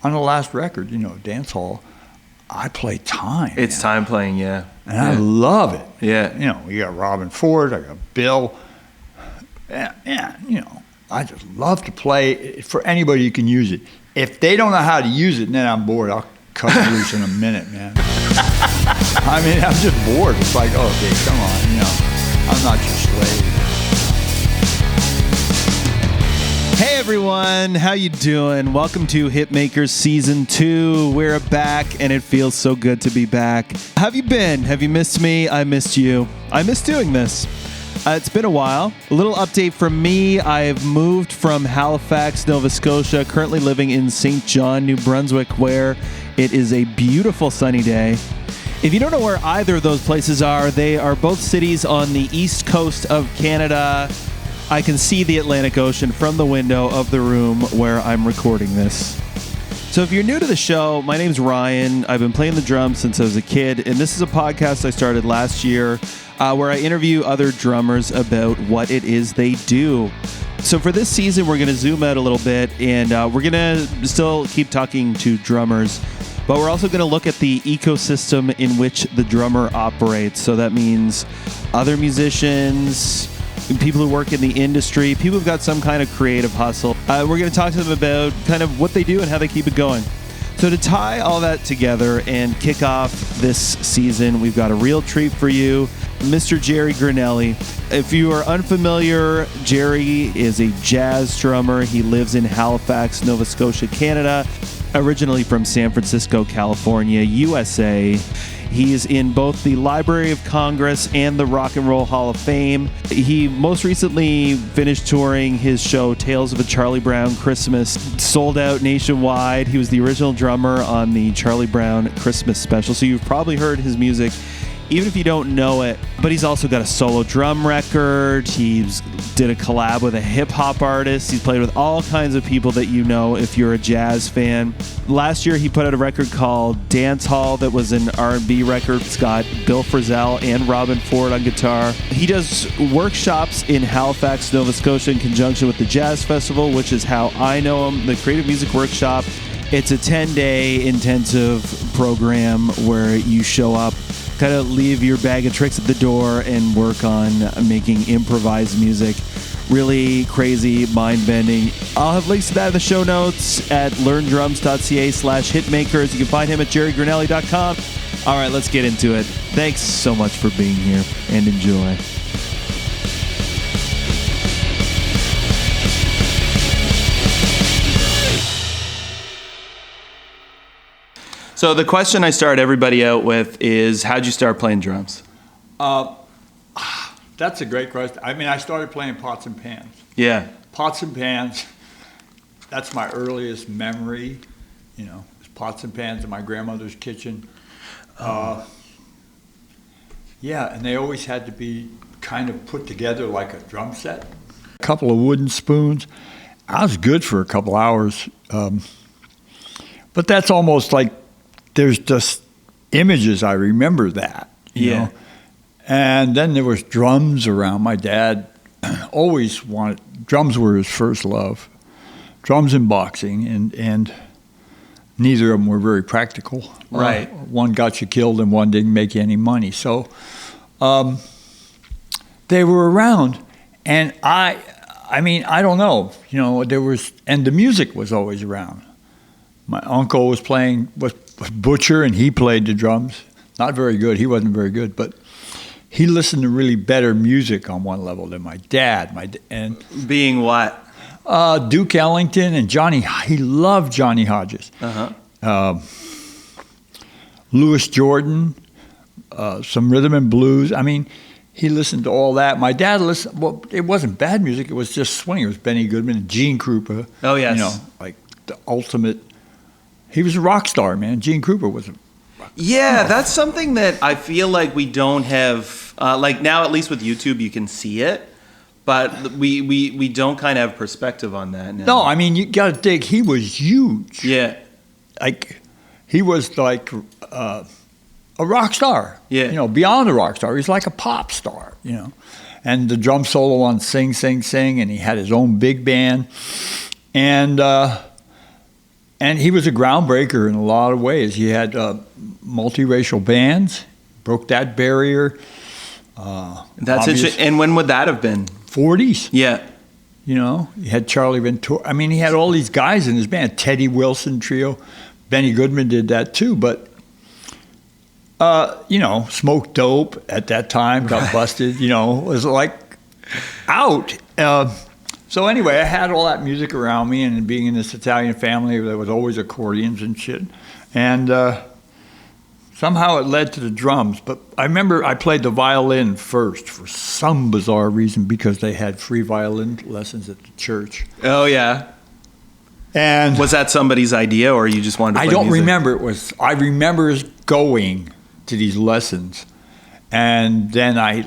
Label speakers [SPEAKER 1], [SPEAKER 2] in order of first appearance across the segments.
[SPEAKER 1] on the last record, Dance Hall, I play time.
[SPEAKER 2] It's time playing, yeah.
[SPEAKER 1] And I love it.
[SPEAKER 2] Yeah.
[SPEAKER 1] You got Robin Ford, I got Bill. Yeah, I just love to play. For anybody who can use it. If they don't know how to use it, then I'm bored. I'll cut it loose in a minute, man. I mean, I'm just bored. It's like, okay, come on, I'm not your slave.
[SPEAKER 2] Hey everyone, how you doing? Welcome to Hitmakers Season 2. We're back and it feels so good to be back. How have you been? Have you missed me? I missed you. I miss doing this. It's been a while. A little update from me. I've moved from Halifax, Nova Scotia, currently living in St. John, New Brunswick, where it is a beautiful sunny day. If you don't know where either of those places are, they are both cities on the east coast of Canada. I can see the Atlantic Ocean from the window of the room where I'm recording this. So if you're new to the show, my name's Ryan. I've been playing the drums since I was a kid, and this is a podcast I started last year where I interview other drummers about what it is they do. So for this season, we're going to zoom out a little bit, and we're going to still keep talking to drummers, but we're also going to look at the ecosystem in which the drummer operates. So that means other musicians, people who work in the industry, people who've got some kind of creative hustle. We're going to talk to them about kind of what they do and how they keep it going. So to tie all that together and kick off this season, we've got a real treat for you, Mr. Jerry Granelli. If you are unfamiliar, Jerry is a jazz drummer. He lives in Halifax, Nova Scotia, Canada, originally from San Francisco, California, USA. He is in both the Library of Congress and the Rock and Roll Hall of Fame. He most recently finished touring his show, Tales of a Charlie Brown Christmas, sold out nationwide. He was the original drummer on the Charlie Brown Christmas special, so you've probably heard his music, even if you don't know it. But he's also got a solo drum record. He's did a collab with a hip-hop artist. He's played with all kinds of people that you know if you're a jazz fan. Last year, he put out a record called Dance Hall that was an R&B record. It's got Bill Frisell and Robin Ford on guitar. He does workshops in Halifax, Nova Scotia in conjunction with the Jazz Festival, which is how I know him, the Creative Music Workshop. It's a 10-day intensive program where you show up, kind of leave your bag of tricks at the door and work on making improvised music. Really crazy, mind-bending. I'll have links to that in the show notes at learndrums.ca/hitmakers. You can find him at jerrygranelli.com. All right, let's get into it. Thanks so much for being here, and enjoy. So the question I start everybody out with is, how'd you start playing drums?
[SPEAKER 1] That's a great question. I mean, I started playing pots and pans.
[SPEAKER 2] Yeah.
[SPEAKER 1] Pots and pans, that's my earliest memory, pots and pans in my grandmother's kitchen. Yeah, and they always had to be kind of put together like a drum set. A couple of wooden spoons. I was good for a couple hours. But that's almost like there's just images. I remember that, you know. And then there was drums around. My dad always wanted, drums were his first love. Drums and boxing, and neither of them were very practical.
[SPEAKER 2] Right.
[SPEAKER 1] One got you killed and one didn't make you any money. So they were around, and I mean, I don't know. There was, and the music was always around. My uncle was Butcher, and he played the drums. Not very good. He wasn't very good, but he listened to really better music on one level than my dad. And
[SPEAKER 2] being what?
[SPEAKER 1] Duke Ellington and Johnny. He loved Johnny Hodges. Louis Jordan, some rhythm and blues. I mean, he listened to all that. My dad listened. Well, it wasn't bad music. It was just swing. It was Benny Goodman and Gene Krupa.
[SPEAKER 2] Oh yes.
[SPEAKER 1] Like the ultimate. He was a rock star, man. Gene Krupa was a.
[SPEAKER 2] Yeah, that's something that I feel like we don't have. Like now, at least with YouTube, you can see it, but we don't kind of have perspective on that now.
[SPEAKER 1] No, I mean, you got to think he was huge.
[SPEAKER 2] Yeah,
[SPEAKER 1] like he was like a rock star.
[SPEAKER 2] Yeah,
[SPEAKER 1] beyond a rock star, he's like a pop star. And the drum solo on "Sing, Sing, Sing," and he had his own big band, and And he was a groundbreaker in a lot of ways. He had multiracial bands, broke that barrier.
[SPEAKER 2] That's interesting. And when would that have been?
[SPEAKER 1] 40s.
[SPEAKER 2] Yeah.
[SPEAKER 1] You know, he had Charlie Ventura. I mean, he had all these guys in his band. Teddy Wilson Trio. Benny Goodman did that too. But, you know, smoked dope at that time, got busted, you know, was like out. So anyway, I had all that music around me, and being in this Italian family, there was always accordions and shit. And somehow it led to the drums. But I remember I played the violin first for some bizarre reason, because they had free violin lessons at the church.
[SPEAKER 2] Oh, yeah.
[SPEAKER 1] And
[SPEAKER 2] was that somebody's idea, or you just wanted to play
[SPEAKER 1] I don't
[SPEAKER 2] music?
[SPEAKER 1] remember. I remember going to these lessons. And then I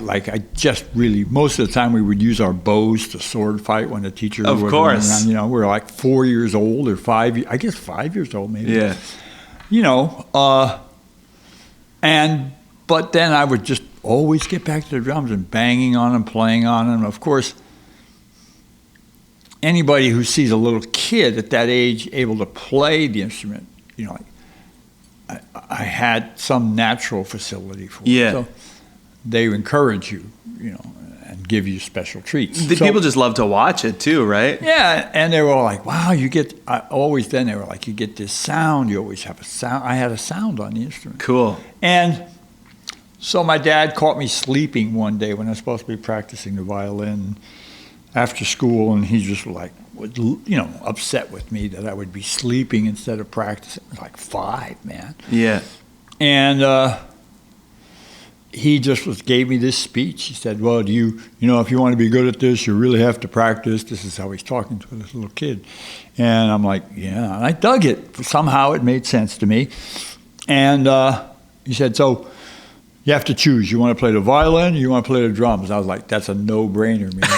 [SPEAKER 1] just really, most of the time we would use our bows to sword fight when the teacher was running around. You know, we were like 4 years old or 5, I guess 5 years old maybe.
[SPEAKER 2] Yeah.
[SPEAKER 1] You know, but then I would just always get back to the drums and banging on them, playing on them. Of course, anybody who sees a little kid at that age able to play the instrument, you know, I had some natural facility for it. So they encourage you, you know, and give you special treats.
[SPEAKER 2] People just love to watch it too, right?
[SPEAKER 1] Yeah, and they were all like, wow, they were like, you get this sound, you always have a sound. I had a sound on the instrument.
[SPEAKER 2] Cool.
[SPEAKER 1] And so my dad caught me sleeping one day when I was supposed to be practicing the violin after school, and he just like, you know, upset with me that I would be sleeping instead of practicing. I was like 5, man.
[SPEAKER 2] Yeah.
[SPEAKER 1] And he just gave me this speech. He said, well, you know, if you want to be good at this, you really have to practice. This is how he's talking to this little kid. And I'm like, yeah. And I dug it. Somehow it made sense to me. And he said, so you have to choose. You want to play the violin or you want to play the drums? I was like, that's a no-brainer, man.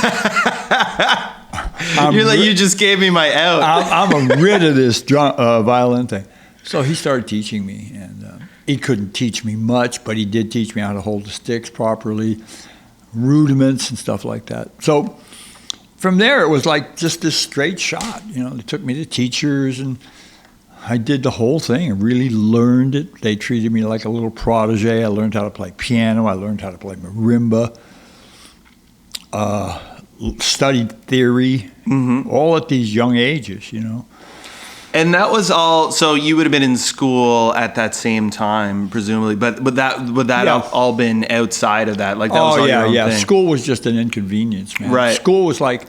[SPEAKER 2] You just gave me my out.
[SPEAKER 1] I'm rid of this violin thing. So he started teaching me, and he couldn't teach me much, but he did teach me how to hold the sticks properly, rudiments and stuff like that. So from there, it was like just this straight shot. You know, they took me to teachers, and I did the whole thing and really learned it. They treated me like a little protege. I learned how to play piano. I learned how to play marimba. Studied theory, all at these young ages, you know.
[SPEAKER 2] And that was all. So you would have been in school at that same time, presumably. But would that have all been outside of that? Like that was all your own thing?
[SPEAKER 1] School was just an inconvenience, man.
[SPEAKER 2] Right.
[SPEAKER 1] School was like,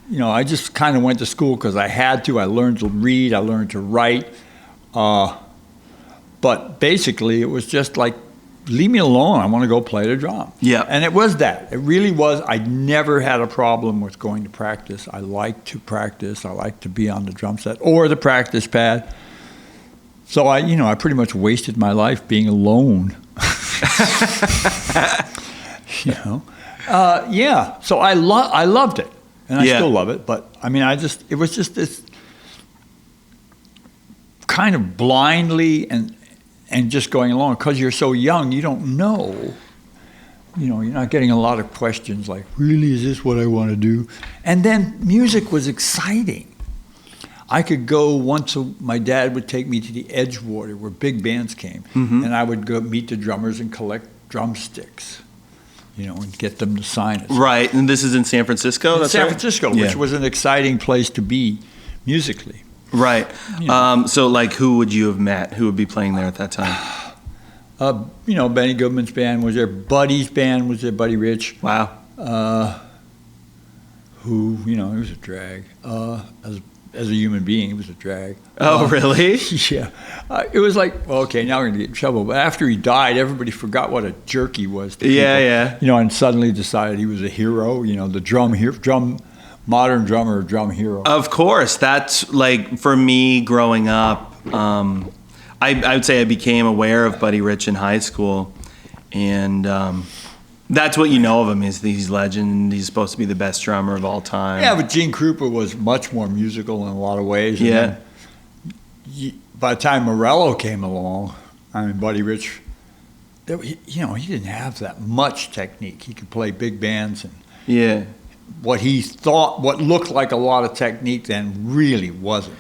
[SPEAKER 1] you know, I just kind of went to school because I had to. I learned to read. I learned to write. But basically, it was just like, leave me alone. I want to go play the drum.
[SPEAKER 2] Yeah.
[SPEAKER 1] And it was that. It really was. I never had a problem with going to practice. I like to practice. I like to be on the drum set or the practice pad. So I pretty much wasted my life being alone. You know? Yeah. So I loved it. And I still love it. But I mean, it was just this kind of blindly and just going along, because you're so young, you don't know. You know, you're not getting a lot of questions like, really, is this what I want to do? And then music was exciting. I could go my dad would take me to the Edgewater where big bands came, and I would go meet the drummers and collect drumsticks, you know, and get them to sign us.
[SPEAKER 2] Right, and this is in San Francisco?
[SPEAKER 1] San Francisco, which was an exciting place to be musically.
[SPEAKER 2] Right. So, like, who would you have met? Who would be playing there at that time?
[SPEAKER 1] You know, Benny Goodman's band was there. Buddy's band was there. Buddy Rich.
[SPEAKER 2] Wow.
[SPEAKER 1] Who, you know, he was a drag. As a human being, he was a drag.
[SPEAKER 2] Oh, really?
[SPEAKER 1] Yeah. It was like, well, okay, now we're going to get in trouble. But after he died, everybody forgot what a jerk he was to people.
[SPEAKER 2] Yeah.
[SPEAKER 1] You know, and suddenly decided he was a hero. You know, the modern drummer, drum hero.
[SPEAKER 2] Of course. That's like, for me growing up, I would say I became aware of Buddy Rich in high school. And that's what you know of him, is he's legend. He's supposed to be the best drummer of all time.
[SPEAKER 1] Yeah, but Gene Krupa was much more musical in a lot of ways. And by the time Morello came along, I mean, Buddy Rich, you know, he didn't have that much technique. He could play big bands, and what looked like a lot of technique then really wasn't.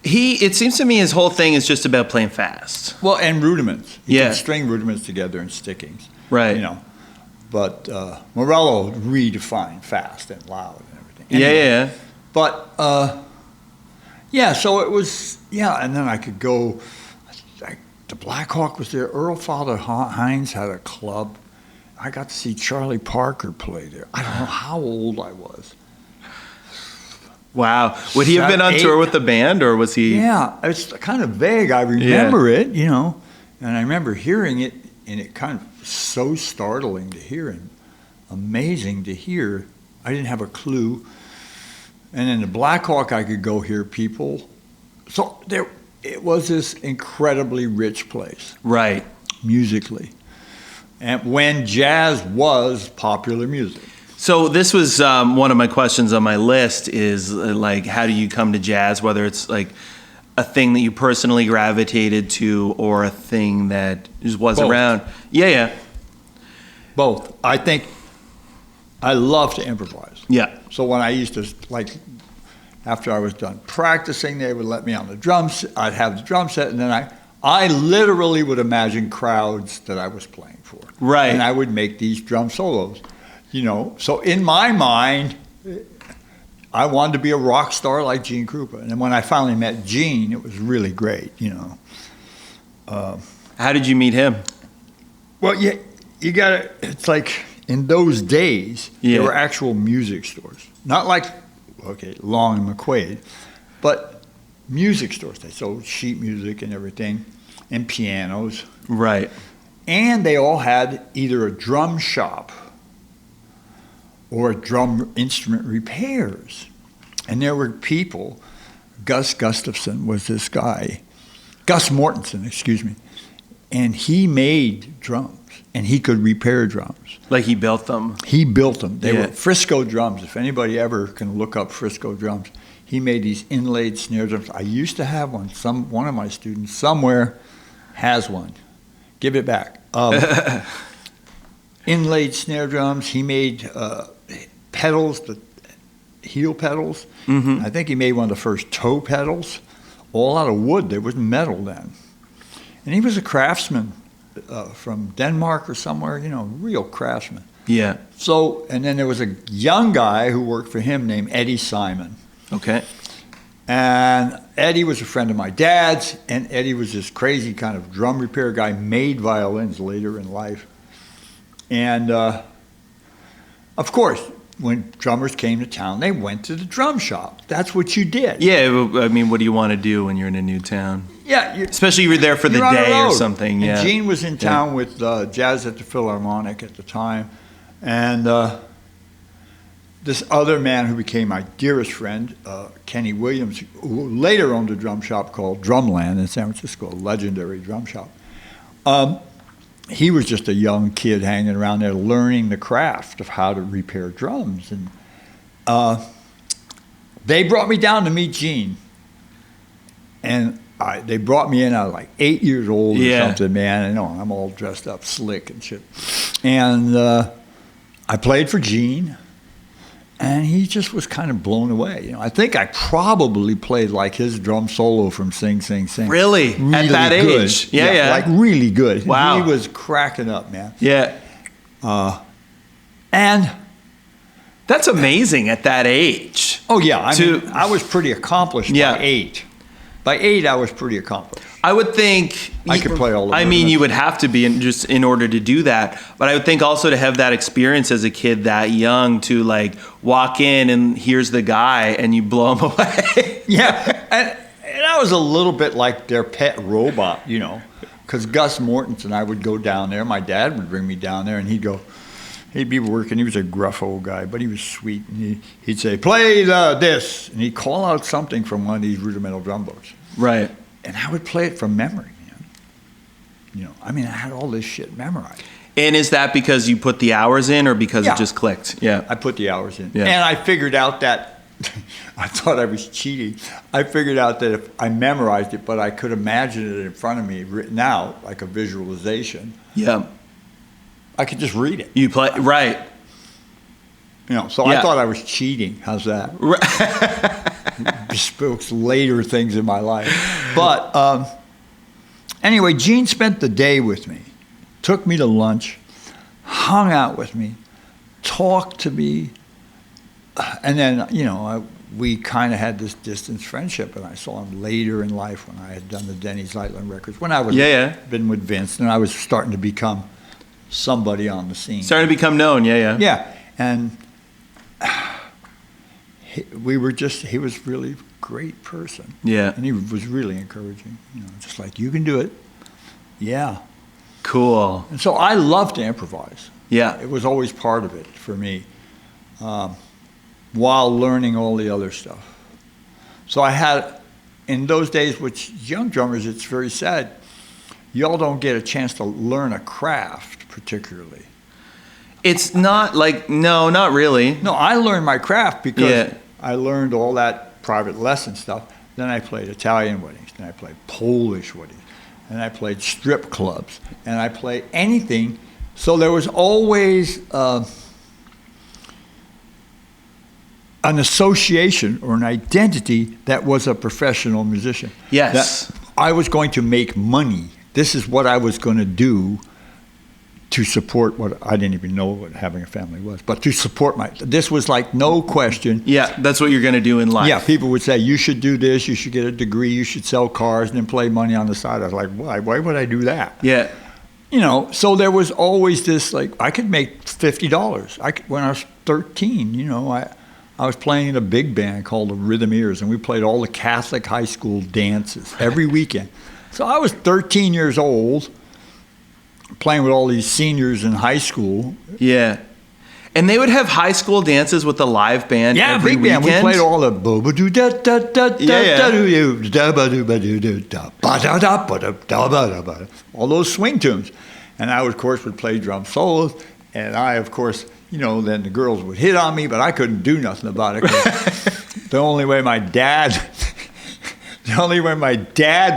[SPEAKER 2] It seems to me his whole thing is just about playing fast.
[SPEAKER 1] Well, and rudiments. You
[SPEAKER 2] Yeah.
[SPEAKER 1] can string rudiments together and stickings.
[SPEAKER 2] Right.
[SPEAKER 1] You know. But Morello redefined fast and loud and everything.
[SPEAKER 2] Yeah,
[SPEAKER 1] Anyway,
[SPEAKER 2] yeah.
[SPEAKER 1] But, so it was, and then I could go, the Black Hawk was there. Earl Father Hines had a club. I got to see Charlie Parker play there. I don't know how old I was.
[SPEAKER 2] Wow. Would he have been on tour with the band, or was he?
[SPEAKER 1] Yeah, it's kind of vague. I remember it, and I remember hearing it, and it kind of so startling to hear and amazing to hear. I didn't have a clue. And in the Black Hawk, I could go hear people. So it was this incredibly rich place.
[SPEAKER 2] Right.
[SPEAKER 1] Musically. And when jazz was popular music.
[SPEAKER 2] So this was one of my questions on my list is like, how do you come to jazz, whether it's like a thing that you personally gravitated to or a thing that just was
[SPEAKER 1] Both.
[SPEAKER 2] around? Yeah.
[SPEAKER 1] Both. I think I love to improvise.
[SPEAKER 2] Yeah.
[SPEAKER 1] So when I used to, after I was done practicing, they would let me on the drums. I'd have the drum set, and then I literally would imagine crowds that I was playing for.
[SPEAKER 2] Right.
[SPEAKER 1] And I would make these drum solos, So in my mind, I wanted to be a rock star like Gene Krupa. And then when I finally met Gene, it was really great,
[SPEAKER 2] How did you meet him?
[SPEAKER 1] Well, you gotta, it's like in those days,
[SPEAKER 2] Yeah.
[SPEAKER 1] there were actual music stores. Not like, Long and McQuaid, but music stores. They sold sheet music and everything, and pianos.
[SPEAKER 2] Right.
[SPEAKER 1] And they all had either a drum shop or drum instrument repairs. And there were people, Gus Gustafson was this guy, Gus Mortensen, excuse me, and he made drums, and he could repair drums.
[SPEAKER 2] Like he built them?
[SPEAKER 1] He built them. They
[SPEAKER 2] Yeah.
[SPEAKER 1] were Frisco drums. If anybody ever can look up Frisco drums, he made these inlaid snare drums. I used to have one. One of my students somewhere has one. Give it back. Inlaid snare drums. He made pedals, the heel pedals.
[SPEAKER 2] Mm-hmm.
[SPEAKER 1] I think he made one of the first toe pedals, all out of wood. There wasn't metal then. And he was a craftsman from Denmark or somewhere, real craftsman.
[SPEAKER 2] Yeah.
[SPEAKER 1] So, and then there was a young guy who worked for him named Eddie Simon.
[SPEAKER 2] Okay.
[SPEAKER 1] And Eddie was a friend of my dad's, and Eddie was this crazy kind of drum repair guy, made violins later in life. And, of course, when drummers came to town, they went to the drum shop. That's what you did.
[SPEAKER 2] Yeah, I mean, what do you want to do when you're in a new town?
[SPEAKER 1] Yeah.
[SPEAKER 2] Especially if you're there for the
[SPEAKER 1] You're on the
[SPEAKER 2] day or
[SPEAKER 1] road.
[SPEAKER 2] something.
[SPEAKER 1] And
[SPEAKER 2] Yeah.
[SPEAKER 1] Gene was in town with Jazz at the Philharmonic at the time. And this other man who became my dearest friend, Kenny Williams, who later owned a drum shop called Drumland in San Francisco, a legendary drum shop. He was just a young kid hanging around there learning the craft of how to repair drums. And they brought me down to meet Gene. And they brought me in, I was like 8 years old or something, man. I know, I'm all dressed up slick and shit. And I played for Gene. And he just was kind of blown away. I think I probably played like his drum solo from Sing, Sing, Sing.
[SPEAKER 2] Really? At that
[SPEAKER 1] good.
[SPEAKER 2] age? Yeah.
[SPEAKER 1] Like really good.
[SPEAKER 2] Wow.
[SPEAKER 1] He was cracking up, man.
[SPEAKER 2] Yeah.
[SPEAKER 1] And,
[SPEAKER 2] That's amazing at that age.
[SPEAKER 1] oh yeah, I was pretty accomplished by 8. By 8, I was pretty accomplished.
[SPEAKER 2] I would think
[SPEAKER 1] I could play all the
[SPEAKER 2] I mean,
[SPEAKER 1] rhythms.
[SPEAKER 2] you would have to be in order to do that. But I would think also to have that experience as a kid that young to like walk in and here's the guy and you blow him away.
[SPEAKER 1] Yeah, and I was a little bit like their pet robot, because Gus Mortensen and I would go down there. My dad would bring me down there, and he'd be working. He was a gruff old guy, but he was sweet. And he'd say, play this, and he'd call out something from one of these rudimental drum books.
[SPEAKER 2] Right.
[SPEAKER 1] And I would play it from memory, man. I had all this shit memorized.
[SPEAKER 2] And is that because you put the hours in or because it just clicked? Yeah.
[SPEAKER 1] I put the hours in.
[SPEAKER 2] Yeah.
[SPEAKER 1] And I figured out that, I thought I was cheating. I figured out that if I memorized it, but I could imagine it in front of me written out, like a visualization.
[SPEAKER 2] Yeah.
[SPEAKER 1] I could just read it.
[SPEAKER 2] You play, right.
[SPEAKER 1] So I thought I was cheating. How's that? Bespoke later things in my life. But anyway, Gene spent the day with me, took me to lunch, hung out with me, talked to me, and then, we kind of had this distant friendship, and I saw him later in life when I had done the Denny Zeitlin records, when I was been with Vince, and I was starting to become somebody on the scene.
[SPEAKER 2] Starting to become known,
[SPEAKER 1] Yeah, and he was really a great person.
[SPEAKER 2] Yeah.
[SPEAKER 1] And he was really encouraging, just like, you can do it. Yeah.
[SPEAKER 2] Cool.
[SPEAKER 1] And so I love to improvise.
[SPEAKER 2] Yeah.
[SPEAKER 1] It was always part of it for me, while learning all the other stuff. So I had, in those days, which young drummers, it's very sad, y'all don't get a chance to learn a craft particularly.
[SPEAKER 2] It's not like, no, not really.
[SPEAKER 1] No, I learned my craft because I learned all that private lesson stuff. Then I played Italian weddings, then I played Polish weddings, and I played strip clubs, and I played anything. So there was always an association or an identity that was a professional musician.
[SPEAKER 2] Yes.
[SPEAKER 1] That I was going to make money. This is what I was going to do to support what I didn't even know what having a family was, but to support this was like no question.
[SPEAKER 2] Yeah, that's what you're going to do in life.
[SPEAKER 1] Yeah, people would say, you should do this, you should get a degree, you should sell cars and then play money on the side. I was like, why would I do that?
[SPEAKER 2] Yeah.
[SPEAKER 1] So there was always this, like, I could make $50. When I was 13, I was playing in a big band called the Rhythmeers, and we played all the Catholic high school dances every weekend. So I was 13 years old, playing with all these seniors in high school.
[SPEAKER 2] Yeah. And they would have high school dances with the live band every
[SPEAKER 1] big
[SPEAKER 2] weekend?
[SPEAKER 1] band. We played all the all those swing tunes. And I, of course, would play drum solos. And I, of course, then the girls would hit on me, but I couldn't do nothing about it. The only way my dad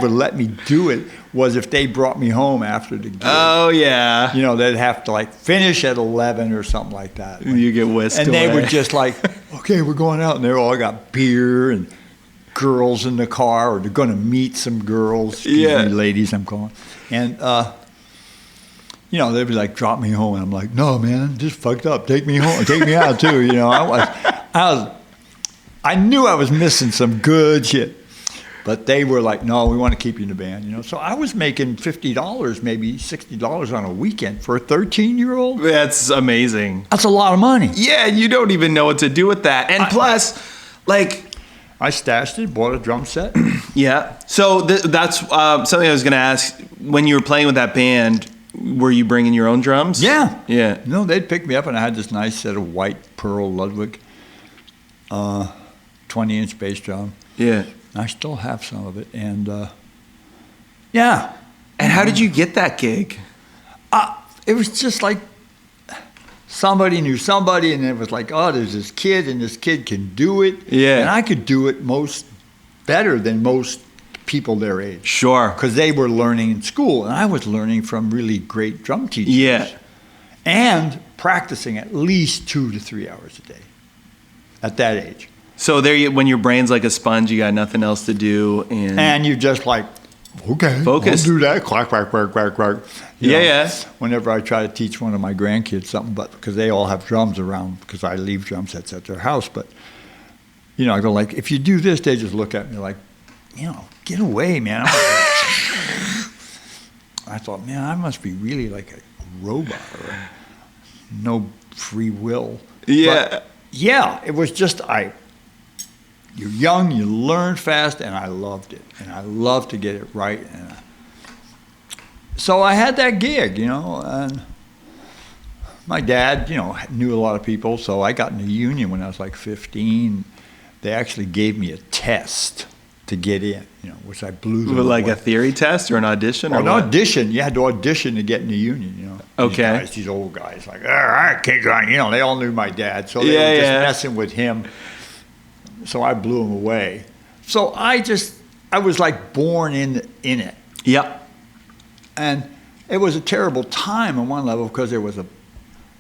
[SPEAKER 1] would let me do it was if they brought me home after the gig.
[SPEAKER 2] Oh, yeah.
[SPEAKER 1] They'd have to finish at 11 or something like that.
[SPEAKER 2] You get whisked
[SPEAKER 1] And
[SPEAKER 2] away.
[SPEAKER 1] they would just okay, we're going out. And they all got beer and girls in the car, or they're going to meet some girls. Excuse me, ladies, I'm calling. And, they'd be drop me home. And I'm like, no, man, just fucked up. Take me home. Take me out, too. I knew I was missing some good shit. But they were like, no, we want to keep you in the band, So I was making $50, maybe $60 on a weekend for a 13-year-old.
[SPEAKER 2] That's amazing.
[SPEAKER 1] That's a lot of money.
[SPEAKER 2] Yeah, you don't even know what to do with that. And plus,
[SPEAKER 1] I stashed it, bought a drum set.
[SPEAKER 2] Yeah. So that's something I was going to ask. When you were playing with that band, were you bringing your own drums?
[SPEAKER 1] Yeah.
[SPEAKER 2] Yeah.
[SPEAKER 1] No, they'd pick me up, and I had this nice set of white pearl Ludwig, 20-inch bass drum.
[SPEAKER 2] Yeah.
[SPEAKER 1] I still have some of it, and yeah.
[SPEAKER 2] And how did you get that gig?
[SPEAKER 1] It was just like somebody knew somebody, and it was like, oh, there's this kid, and this kid can do it.
[SPEAKER 2] Yeah.
[SPEAKER 1] And I could do it better than most people their age.
[SPEAKER 2] Sure.
[SPEAKER 1] Because they were learning in school, and I was learning from really great drum teachers.
[SPEAKER 2] Yeah.
[SPEAKER 1] And practicing at least 2 to 3 hours a day at that age.
[SPEAKER 2] So when your brain's like a sponge, you got nothing else to do,
[SPEAKER 1] and you're just like, okay,
[SPEAKER 2] focus.
[SPEAKER 1] I'll do that. Clack, clack, clack, clack, clack.
[SPEAKER 2] Yeah.
[SPEAKER 1] Whenever I try to teach one of my grandkids something, because they all have drums around, because I leave drum sets at their house, but I go if you do this, they just look at me like, get away, man. I thought, man, I must be really like a robot or no free will.
[SPEAKER 2] Yeah.
[SPEAKER 1] But, yeah, it was just you're young, you learn fast, and I loved it. And I loved to get it right. And so I had that gig, and my dad, knew a lot of people, so I got in the union when I was 15. They actually gave me a test to get in, which I blew them away.
[SPEAKER 2] A theory test or an audition?
[SPEAKER 1] Or an audition. You had to audition to get in the union,
[SPEAKER 2] Okay.
[SPEAKER 1] These old guys, all right, kids, they all knew my dad, so they were just messing with him. So I blew him away. So I was born in it.
[SPEAKER 2] Yep.
[SPEAKER 1] And it was a terrible time on one level because there was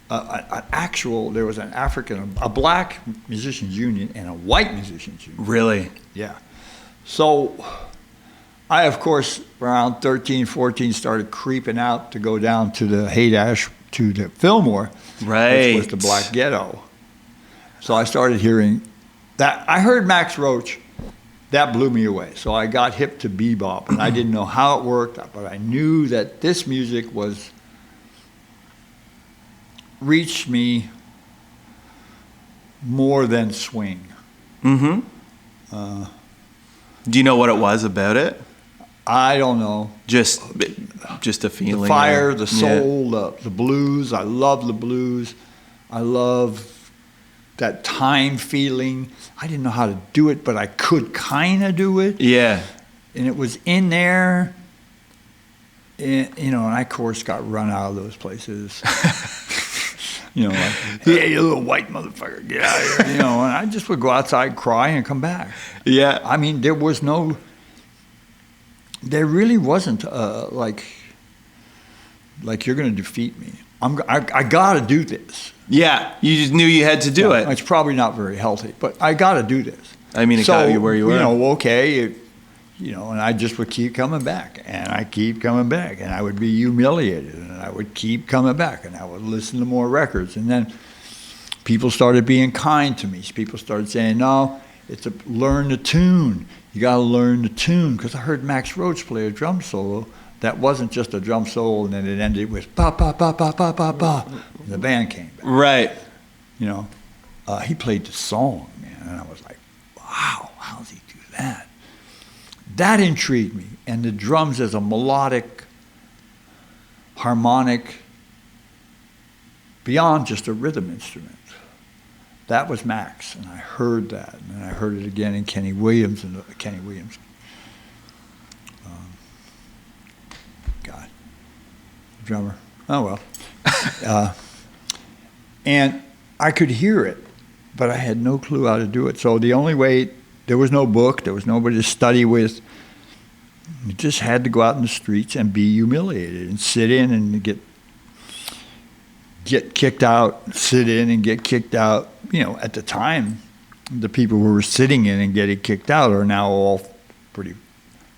[SPEAKER 1] there was an a black musicians union and a white musicians union.
[SPEAKER 2] Really?
[SPEAKER 1] Yeah. So I, of course, around 13, 14, started creeping out to go down to the Haight-Ash, to the Fillmore,
[SPEAKER 2] Right.
[SPEAKER 1] which was the black ghetto. So I started hearing that. I heard Max Roach. That blew me away. So I got hip to bebop, and I didn't know how it worked, but I knew that this music reached me more than swing.
[SPEAKER 2] Mm-hmm. Do you know what it was about it?
[SPEAKER 1] I don't know.
[SPEAKER 2] Just a feeling.
[SPEAKER 1] The fire, the soul, the blues. I love the blues. I love that time feeling. I didn't know how to do it, but I could kind of do it.
[SPEAKER 2] Yeah.
[SPEAKER 1] And it was in there. And, and I, of course, got run out of those places. Like, hey, you little white motherfucker, get out of here. And I just would go outside, cry, and come back.
[SPEAKER 2] Yeah.
[SPEAKER 1] I mean, there really wasn't like you're going to defeat me. I got to do this.
[SPEAKER 2] Yeah, you just knew you had to do it.
[SPEAKER 1] It's probably not very healthy, but I got to do this.
[SPEAKER 2] I mean, it got you where you were.
[SPEAKER 1] Okay, and I just would keep coming back, and I keep coming back, and I would be humiliated, and I would keep coming back, and I would listen to more records, and then people started being kind to me. People started saying, no, learn the tune. You got to learn the tune, because I heard Max Roach play a drum solo that wasn't just a drum solo, and then it ended with ba ba ba ba ba ba ba. And the band came back.
[SPEAKER 2] Right.
[SPEAKER 1] He played the song, man, and I was like, wow, how does he do that? That intrigued me, and the drums as a melodic, harmonic, beyond just a rhythm instrument. That was Max, and I heard that, and I heard it again in Kenny Williams. God, drummer. Oh well. And I could hear it, but I had no clue how to do it. So the only way, there was no book, there was nobody to study with. You just had to go out in the streets and be humiliated and sit in and get kicked out, sit in and get kicked out. At the time, the people who were sitting in and getting kicked out are now all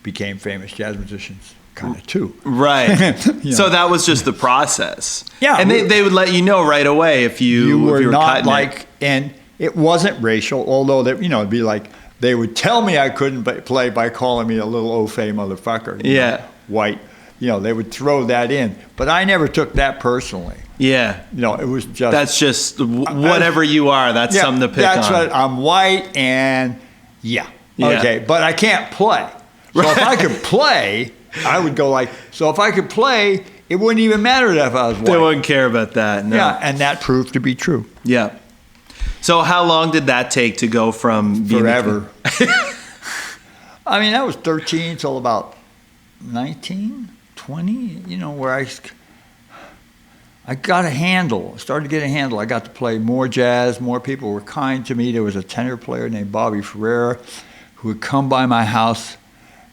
[SPEAKER 1] became famous jazz musicians, kind of too.
[SPEAKER 2] Right. So that was just the process.
[SPEAKER 1] Yeah.
[SPEAKER 2] And they would let you know right away if you
[SPEAKER 1] were not
[SPEAKER 2] cutting it.
[SPEAKER 1] And it wasn't racial, although it'd be like they would tell me I couldn't play by calling me a little au-fait motherfucker. White. They would throw that in, but I never took that personally.
[SPEAKER 2] Yeah.
[SPEAKER 1] It was just...
[SPEAKER 2] That's just whatever you are. That's something to pick on.
[SPEAKER 1] That's what I'm white and okay, but I can't play. So if I could play, I would go like, so if I could play, it wouldn't even matter if I was white.
[SPEAKER 2] They wouldn't care about that, no.
[SPEAKER 1] Yeah, and that proved to be true.
[SPEAKER 2] Yeah. So how long did that take to go from being...
[SPEAKER 1] Forever. I mean, that was 13 till about 19, 20, where I got a handle. I started to get a handle. I got to play more jazz. More people were kind to me. There was a tenor player named Bobby Ferreira who would come by my house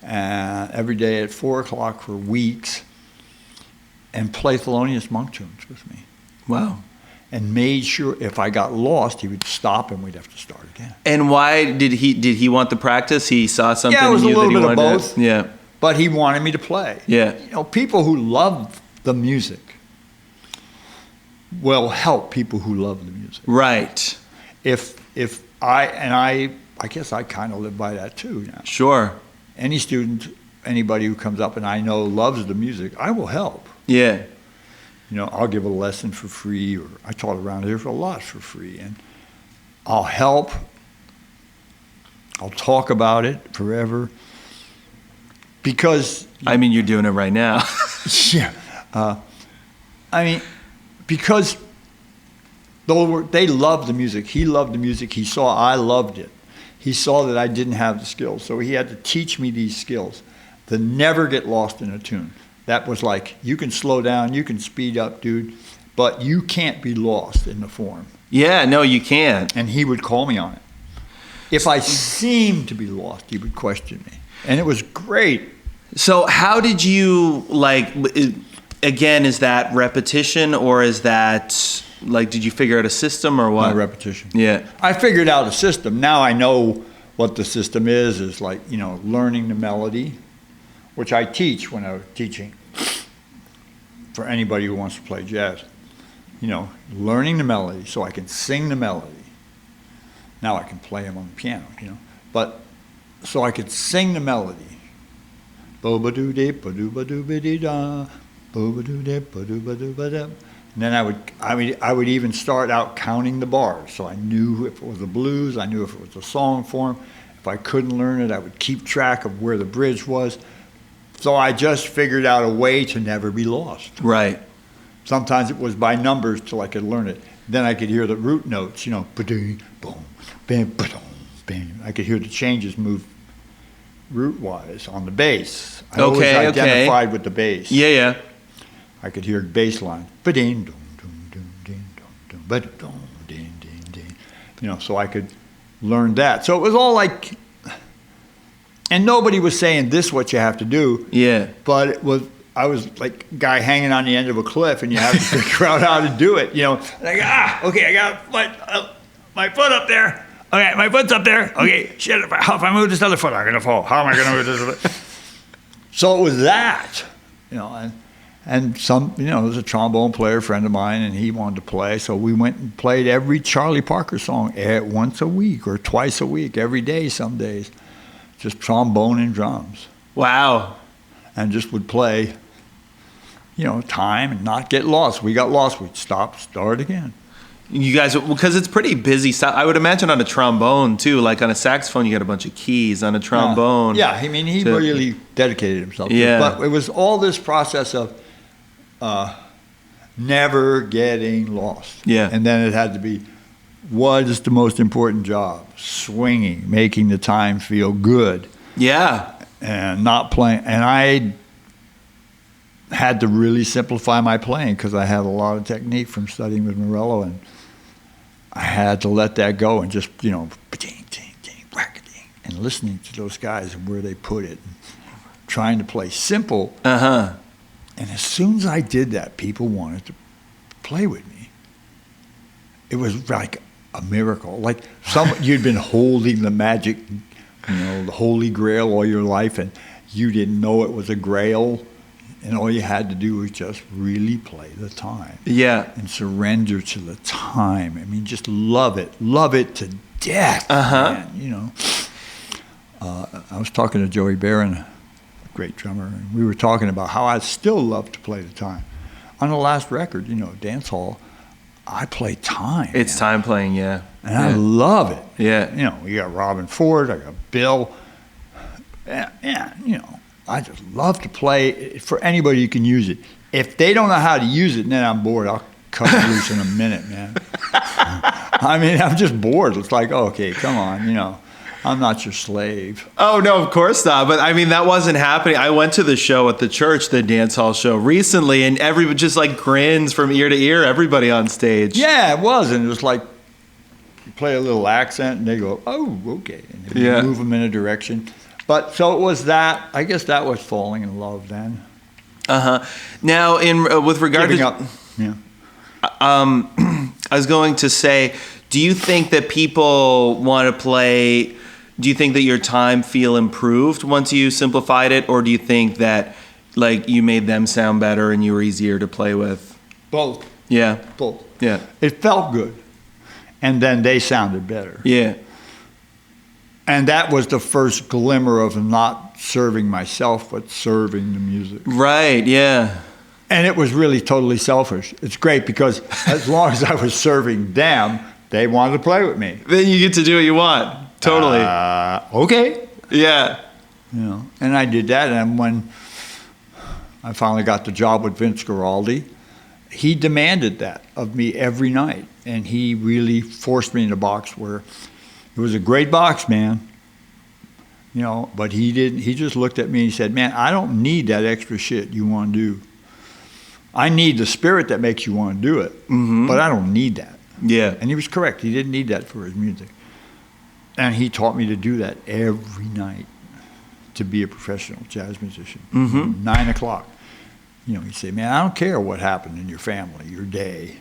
[SPEAKER 1] every day at 4 o'clock for weeks and play Thelonious Monk tunes with me.
[SPEAKER 2] Wow.
[SPEAKER 1] And made sure if I got lost, he would stop and we'd have to start again.
[SPEAKER 2] And why did he want the practice? He saw something
[SPEAKER 1] it was
[SPEAKER 2] in you
[SPEAKER 1] a little
[SPEAKER 2] that he
[SPEAKER 1] bit of
[SPEAKER 2] wanted
[SPEAKER 1] both.
[SPEAKER 2] to... Yeah.
[SPEAKER 1] But he wanted me to play.
[SPEAKER 2] Yeah.
[SPEAKER 1] People who love the music will help people who love the music.
[SPEAKER 2] Right.
[SPEAKER 1] I guess I kind of live by that too now.
[SPEAKER 2] Sure.
[SPEAKER 1] Any student, anybody who comes up and I know loves the music, I will help.
[SPEAKER 2] Yeah.
[SPEAKER 1] I'll give a lesson for free, or I taught around here for a lot for free, and I'll help. I'll talk about it forever. Because...
[SPEAKER 2] I mean, you're doing it right now.
[SPEAKER 1] Yeah. Because they loved the music. He loved the music. He saw I loved it. He saw that I didn't have the skills. So he had to teach me these skills to never get lost in a tune. That was like, you can slow down, you can speed up, dude, but you can't be lost in the form.
[SPEAKER 2] Yeah, no, you can't.
[SPEAKER 1] And he would call me on it. If I seemed to be lost, he would question me. And it was great.
[SPEAKER 2] So how did you, again, is that repetition or is that Like, did you figure out a system or what?
[SPEAKER 1] My repetition.
[SPEAKER 2] Yeah.
[SPEAKER 1] I figured out a system. Now I know what the system is like, learning the melody, which I teach when I was teaching for anybody who wants to play jazz. Learning the melody so I can sing the melody. Now I can play them on the piano, But so I could sing the melody. Bo-ba-doo-dee-ba-doo-ba-doo-ba-dee-da, bo-ba-doo-dee-ba-doo-ba-doo-ba-da. And then I would even start out counting the bars. So I knew if it was a blues, I knew if it was a song form. If I couldn't learn it, I would keep track of where the bridge was. So I just figured out a way to never be lost.
[SPEAKER 2] Right.
[SPEAKER 1] Sometimes it was by numbers till I could learn it. Then I could hear the root notes, ba-dee, boom, bam, ba-dum, bam. I could hear the changes move root-wise on the bass. I always identified with the bass.
[SPEAKER 2] Yeah.
[SPEAKER 1] I could hear bass line. Ba-ding, dum, dum, dum, ding, dum, dum, ba-dum, ding, ding, ding. So I could learn that. So it was all like, and nobody was saying this is what you have to do.
[SPEAKER 2] Yeah.
[SPEAKER 1] But I was like a guy hanging on the end of a cliff, and you have to figure out how to do it. Like, okay, I got my foot up there. Okay, my foot's up there. Okay, shit, if I move this other foot, I'm going to fall. How am I going to move this other foot? So it was that, and some, there was a trombone player friend of mine, and he wanted to play, so we went and played every Charlie Parker song once a week or twice a week, every day some days, just trombone and drums.
[SPEAKER 2] Wow.
[SPEAKER 1] And just would play, time and not get lost. We got lost, we'd stop, start again.
[SPEAKER 2] You guys, because it's pretty busy stuff. I would imagine on a trombone too, like on a saxophone, you got a bunch of keys. On a trombone,
[SPEAKER 1] yeah. I mean, he really dedicated himself.
[SPEAKER 2] Yeah,
[SPEAKER 1] but it was all this process of never getting lost.
[SPEAKER 2] Yeah,
[SPEAKER 1] and then it had to be, what is the most important job? Swinging, making the time feel good.
[SPEAKER 2] Yeah,
[SPEAKER 1] and not playing. And I had to really simplify my playing because I had a lot of technique from studying with Morello, and I had to let that go and just, and listening to those guys and where they put it, and trying to play simple.
[SPEAKER 2] Uh-huh.
[SPEAKER 1] And as soon as I did that, people wanted to play with me. It was like a miracle. Like you'd been holding the magic, the Holy Grail all your life, and you didn't know it was a grail. And all you had to do was just really play the time.
[SPEAKER 2] Yeah.
[SPEAKER 1] And surrender to the time. I mean, just love it to death.
[SPEAKER 2] Uh-huh.
[SPEAKER 1] Man, I was talking to Joey Barron, a great drummer, and we were talking about how I still love to play the time. On the last record, Dance Hall, I play time.
[SPEAKER 2] It's time playing, yeah.
[SPEAKER 1] And I love it.
[SPEAKER 2] Yeah.
[SPEAKER 1] We got Robin Ford, I got Bill. I just love to play for anybody who can use it. If they don't know how to use it, then I'm bored. I'll cut it loose in a minute, man. I mean, I'm just bored. It's like, okay, come on, I'm not your slave.
[SPEAKER 2] Oh, no, of course not. But I mean, that wasn't happening. I went to the show at the church, the dance hall show recently, and everybody just like grins from ear to ear, everybody on stage.
[SPEAKER 1] Yeah, it was. And it was like, you play a little accent and they go, oh, okay. And you move them in a direction. But so it was that. I guess that was falling in love then.
[SPEAKER 2] Uh-huh. Now, with regard
[SPEAKER 1] Giving
[SPEAKER 2] to...
[SPEAKER 1] up. Yeah.
[SPEAKER 2] I was going to say, do you think that people want to play... Do you think that your time feel improved once you simplified it? Or do you think that like you made them sound better and you were easier to play with?
[SPEAKER 1] Both.
[SPEAKER 2] Yeah.
[SPEAKER 1] Both.
[SPEAKER 2] Yeah.
[SPEAKER 1] It felt good. And then they sounded better.
[SPEAKER 2] Yeah.
[SPEAKER 1] And that was the first glimmer of not serving myself, but serving the music.
[SPEAKER 2] Right, yeah.
[SPEAKER 1] And it was really totally selfish. It's great because as long as I was serving them, they wanted to play with me.
[SPEAKER 2] Then you get to do what you want. Totally.
[SPEAKER 1] Okay.
[SPEAKER 2] Yeah.
[SPEAKER 1] And I did that. And when I finally got the job with Vince Guaraldi, he demanded that of me every night. And he really forced me in a box where it was a great box, man. But he didn't. He just looked at me and he said, man, I don't need that extra shit you want to do. I need the spirit that makes you want to do it, but I don't need that.
[SPEAKER 2] Yeah.
[SPEAKER 1] And he was correct. He didn't need that for his music. And he taught me to do that every night to be a professional jazz musician. 9 o'clock. He'd say, man, I don't care what happened in your family, your day.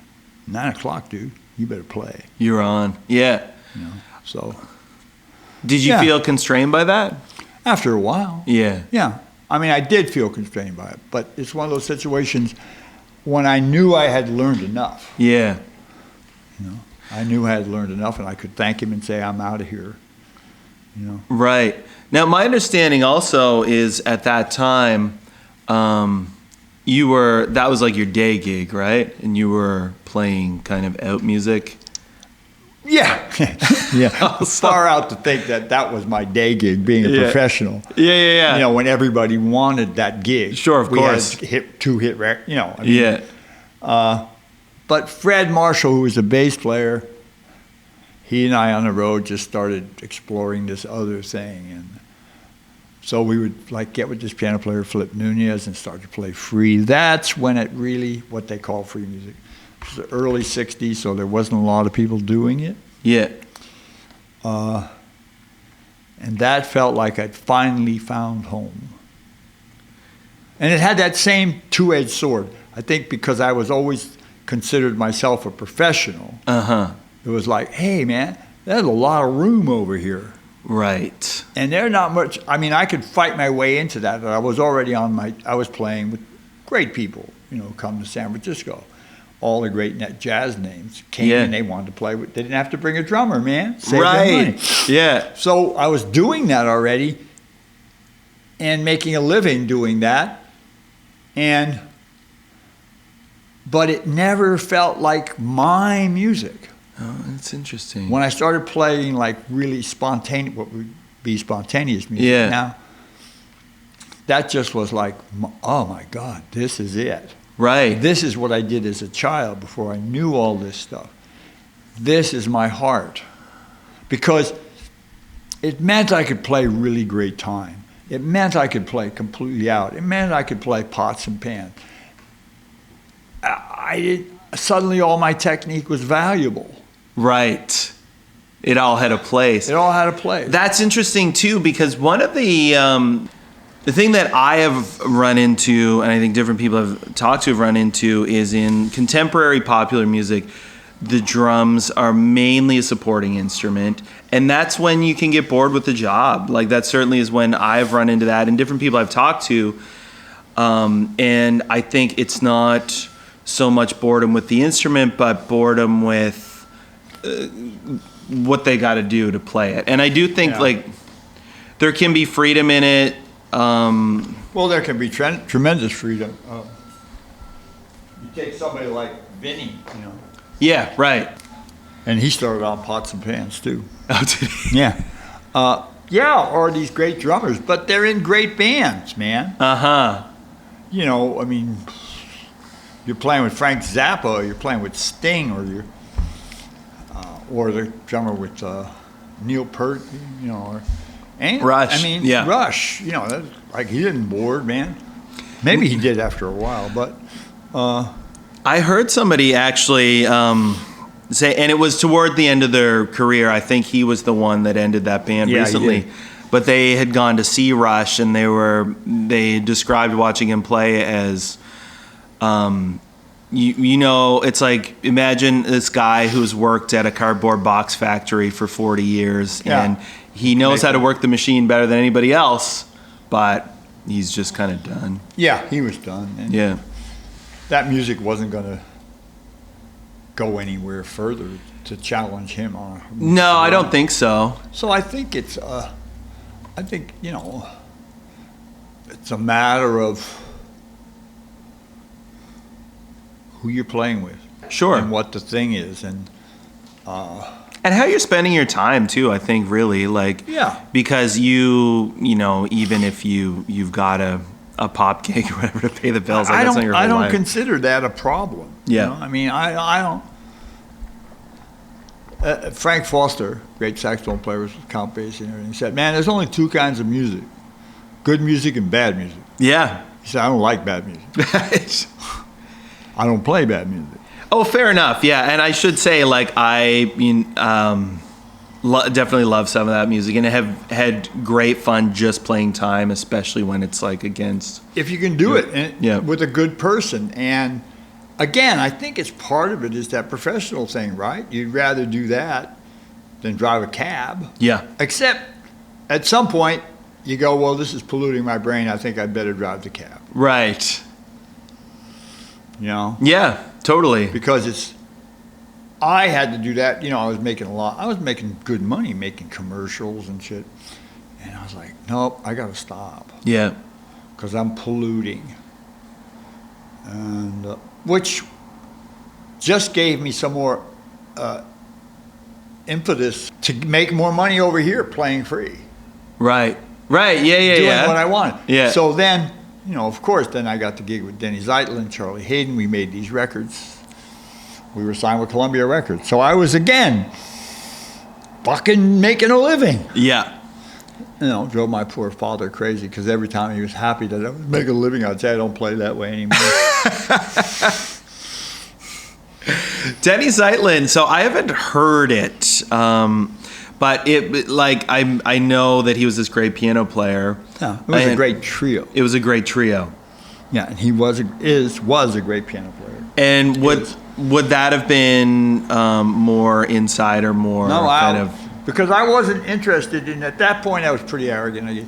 [SPEAKER 1] 9 o'clock, dude. You better play.
[SPEAKER 2] You're on. Yeah.
[SPEAKER 1] So
[SPEAKER 2] Did you feel constrained by that?
[SPEAKER 1] after a while,
[SPEAKER 2] Yeah.
[SPEAKER 1] yeah. I mean, I did feel constrained by it, but it's one of those situations when I knew I had learned enough.
[SPEAKER 2] Yeah.
[SPEAKER 1] I knew I had learned enough, and I could thank him and say, I'm out of here.
[SPEAKER 2] Right. Now, my understanding also is at that time, that was like your day gig, right? And you were playing kind of out music.
[SPEAKER 1] Yeah. Yeah. Far out to think that was my day gig, being a professional.
[SPEAKER 2] Yeah.
[SPEAKER 1] When everybody wanted that gig.
[SPEAKER 2] Sure, of course.
[SPEAKER 1] We had two-hit record, But Fred Marshall, who was a bass player, he and I on the road just started exploring this other thing. And so we would get with this piano player, Flip Nunez, and start to play free. That's when it really, what they call free music. It was the early 60s, so there wasn't a lot of people doing it.
[SPEAKER 2] Yeah.
[SPEAKER 1] And that felt like I'd finally found home. And it had that same two-edged sword. I think because I was always considered myself a professional. It was like, hey, man, there's a lot of room over here.
[SPEAKER 2] Right.
[SPEAKER 1] And there's not much. I mean, I could fight my way into that. I was already I was playing with great people, come to San Francisco. All the great jazz names came and they wanted to play with. They didn't have to bring a drummer, man. Save them money.
[SPEAKER 2] Yeah.
[SPEAKER 1] So I was doing that already and making a living doing that. But it never felt like my music.
[SPEAKER 2] Oh, that's interesting.
[SPEAKER 1] When I started playing really spontaneous, what would be spontaneous music now, that just was like, oh my God, this is it.
[SPEAKER 2] Right.
[SPEAKER 1] This is what I did as a child before I knew all this stuff. This is my heart. Because it meant I could play really great time. It meant I could play completely out. It meant I could play pots and pans. Suddenly all my technique was valuable.
[SPEAKER 2] Right. It all had a place.
[SPEAKER 1] It all had a place.
[SPEAKER 2] That's interesting too, because one of the thing that I have run into, and I think different people have talked to have run into, is in contemporary popular music, the drums are mainly a supporting instrument, and that's when you can get bored with the job. That certainly is when I've run into that, and different people I've talked to, and I think it's not so much boredom with the instrument, but boredom with what they got to do to play it. And I do think there can be freedom in it.
[SPEAKER 1] Well, there can be tremendous freedom. You take somebody like Vinny,
[SPEAKER 2] Yeah, right.
[SPEAKER 1] and he started on pots and pans too.
[SPEAKER 2] Oh, did he?
[SPEAKER 1] Yeah. Or these great drummers, but they're in great bands, man.
[SPEAKER 2] Uh-huh.
[SPEAKER 1] I mean, you're playing with Frank Zappa, or you're playing with Sting, or the drummer with Neil Peart, and
[SPEAKER 2] Rush.
[SPEAKER 1] I mean,
[SPEAKER 2] Yeah.
[SPEAKER 1] Rush. He didn't bored, man. Maybe he did after a while, but
[SPEAKER 2] I heard somebody actually say, and it was toward the end of their career, I think he was the one that ended that band recently.
[SPEAKER 1] He did.
[SPEAKER 2] But they had gone to see Rush, and they described watching him play as it's like, imagine this guy who's worked at a cardboard box factory for 40 years and he knows how to work the machine better than anybody else, but he's just kind of done.
[SPEAKER 1] Yeah, he was done. And that music wasn't going to go anywhere further to challenge him on.
[SPEAKER 2] No, I don't think so.
[SPEAKER 1] So I think it's it's a matter of who you're playing with.
[SPEAKER 2] Sure.
[SPEAKER 1] And what the thing is. And
[SPEAKER 2] how you're spending your time too, I think, really, because even if you've got a pop gig or whatever to pay the bills,
[SPEAKER 1] I
[SPEAKER 2] that's not your whole
[SPEAKER 1] don't
[SPEAKER 2] life.
[SPEAKER 1] consider that a problem.
[SPEAKER 2] Yeah.
[SPEAKER 1] I mean, I don't. Frank Foster, great saxophone player with Count Basie and everything, said, man, there's only two kinds of music: good music and bad music.
[SPEAKER 2] Yeah.
[SPEAKER 1] He said, I don't like bad music. I don't play bad music.
[SPEAKER 2] Oh, fair enough. Yeah, and I should say, I definitely love some of that music, and have had great fun just playing time, especially when it's against.
[SPEAKER 1] If you can do it with a good person, and again, I think it's part of it is that professional thing, right? You'd rather do that than drive a cab.
[SPEAKER 2] Yeah.
[SPEAKER 1] Except at some point you go, well, this is polluting my brain. I think I'd better drive the cab.
[SPEAKER 2] Right.
[SPEAKER 1] You know?
[SPEAKER 2] Yeah, totally.
[SPEAKER 1] Because I had to do that. You know, I was making good money making commercials and shit. And I was like, nope, I got to stop.
[SPEAKER 2] Yeah.
[SPEAKER 1] Because I'm polluting. And which just gave me some more impetus to make more money over here playing free.
[SPEAKER 2] Right. Right. Yeah. Yeah.
[SPEAKER 1] Doing what I wanted.
[SPEAKER 2] Yeah.
[SPEAKER 1] So then, you know, of course, then I got the gig with Denny Zeitlin, Charlie Hayden. We made these records. We were signed with Columbia Records. So I was again fucking making a living.
[SPEAKER 2] Yeah.
[SPEAKER 1] You know, drove my poor father crazy because every time he was happy that I was making a living, I'd say I don't play that way anymore.
[SPEAKER 2] Denny Zeitlin. So I haven't heard it, but I know that he was this great piano player.
[SPEAKER 1] Yeah, it was a great trio.
[SPEAKER 2] It was a great trio.
[SPEAKER 1] Yeah, and he was a great piano player.
[SPEAKER 2] And would that have been more inside or more
[SPEAKER 1] because I wasn't interested in, at that point I was pretty arrogant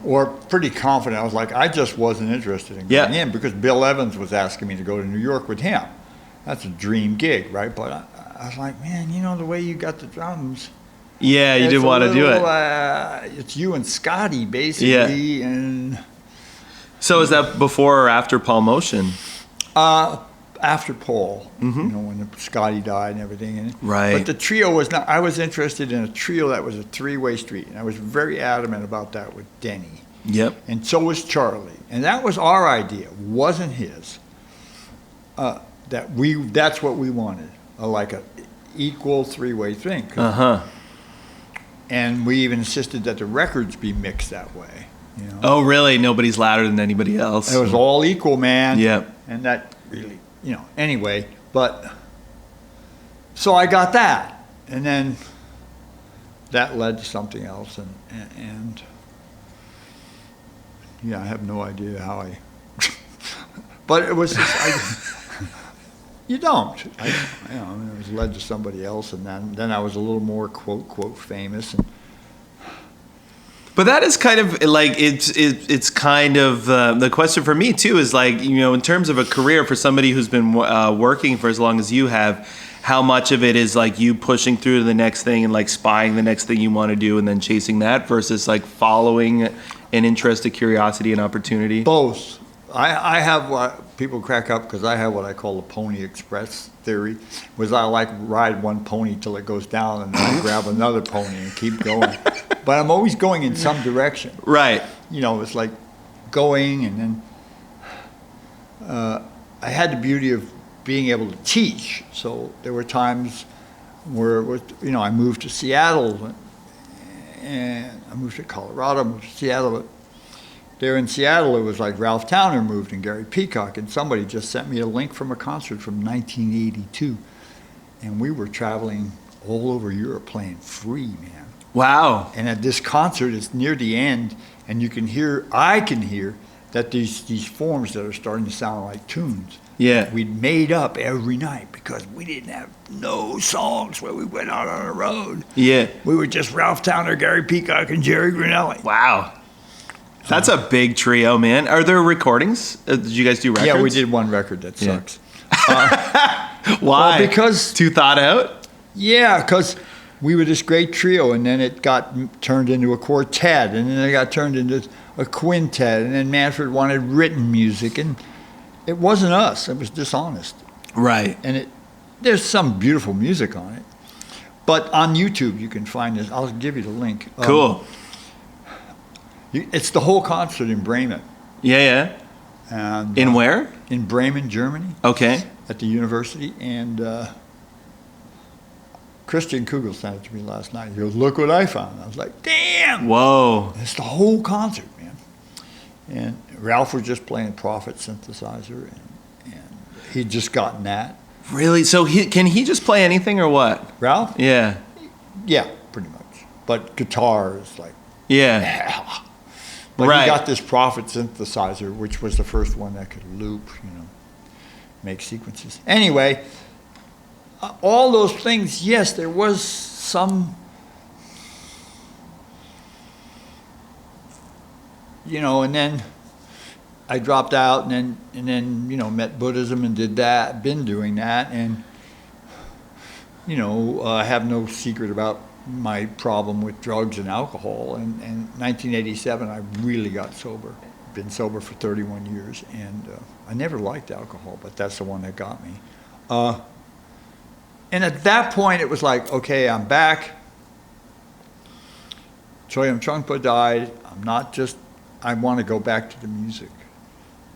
[SPEAKER 1] or pretty confident. I was like, I just wasn't interested in going in because Bill Evans was asking me to go to New York with him. That's a dream gig, right? But I was like, man, you know, the way you got the drums.
[SPEAKER 2] Yeah, you didn't want to do it.
[SPEAKER 1] It's you and Scotty, basically. Yeah. And
[SPEAKER 2] so is that before or after Paul Motion?
[SPEAKER 1] After Paul, you know, when Scotty died and everything.
[SPEAKER 2] Right.
[SPEAKER 1] But the trio was not, I was interested in a trio that was a three-way street. And I was very adamant about that with Denny.
[SPEAKER 2] Yep.
[SPEAKER 1] And so was Charlie. And that was our idea, wasn't his. That's what we wanted, like a equal three-way thing.
[SPEAKER 2] Uh-huh.
[SPEAKER 1] And we even insisted that the records be mixed that way. You know?
[SPEAKER 2] Oh, really? Nobody's louder than anybody else.
[SPEAKER 1] It was all equal, man.
[SPEAKER 2] Yep.
[SPEAKER 1] And that really, you know, anyway, but so I got that. And then that led to something else. And yeah, I have no idea how but it was just, you don't. It was led to somebody else, and then I was a little more quote famous.
[SPEAKER 2] But that is kind of like it's kind of the question for me too is like, you know, in terms of a career for somebody who's been working for as long as you have, how much of it is like you pushing through to the next thing and like spying the next thing you want to do and then chasing that versus like following an interest, a curiosity, an opportunity?
[SPEAKER 1] Both. I have what people crack up because I have what I call the Pony Express theory, was I like ride one pony till it goes down and then I grab another pony and keep going. But I'm always going in some direction.
[SPEAKER 2] Right.
[SPEAKER 1] You know, it's like going, and then I had the beauty of being able to teach. So there were times where, you know, I moved to Seattle, and I moved to Colorado, moved to Seattle. But there in Seattle, it was like Ralph Towner moved and Gary Peacock, and somebody just sent me a link from a concert from 1982. And we were traveling all over Europe playing free, man.
[SPEAKER 2] Wow.
[SPEAKER 1] And at this concert, it's near the end, and I can hear that these forms that are starting to sound like tunes.
[SPEAKER 2] Yeah.
[SPEAKER 1] We'd made up every night because we didn't have no songs where we went out on the road.
[SPEAKER 2] Yeah.
[SPEAKER 1] We were just Ralph Towner, Gary Peacock, and Jerry Granelli.
[SPEAKER 2] Wow. That's a big trio, man. Are there recordings? Did you guys do records?
[SPEAKER 1] Yeah, we did one record that sucks.
[SPEAKER 2] Why?
[SPEAKER 1] Well, because
[SPEAKER 2] too thought out?
[SPEAKER 1] Yeah, because we were this great trio, and then it got turned into a quartet, and then it got turned into a quintet, and then Manfred wanted written music, and it wasn't us. It was dishonest.
[SPEAKER 2] Right.
[SPEAKER 1] And there's some beautiful music on it. But on YouTube, you can find this. I'll give you the link.
[SPEAKER 2] Cool.
[SPEAKER 1] It's the whole concert in Bremen.
[SPEAKER 2] Yeah.
[SPEAKER 1] And,
[SPEAKER 2] in where?
[SPEAKER 1] In Bremen, Germany.
[SPEAKER 2] Okay.
[SPEAKER 1] At the university. And Christian Kugel sent it to me last night. He goes, look what I found. I was like, damn.
[SPEAKER 2] Whoa.
[SPEAKER 1] It's the whole concert, man. And Ralph was just playing Prophet synthesizer, and he'd just gotten that.
[SPEAKER 2] Really? So can he just play anything or what?
[SPEAKER 1] Ralph?
[SPEAKER 2] Yeah.
[SPEAKER 1] Yeah, pretty much. But guitar is like,
[SPEAKER 2] yeah.
[SPEAKER 1] But
[SPEAKER 2] right.
[SPEAKER 1] He got this Prophet synthesizer, which was the first one that could loop, you know. make sequences. Anyway, all those things, yes, there was some, and then I dropped out and then met Buddhism and did that, been doing that, and I have no secret about my problem with drugs and alcohol. And in 1987, I really got sober. Been sober for 31 years, and I never liked alcohol, but that's the one that got me. And at that point, it was like, okay, I'm back. Choyam Trungpa died. I want to go back to the music.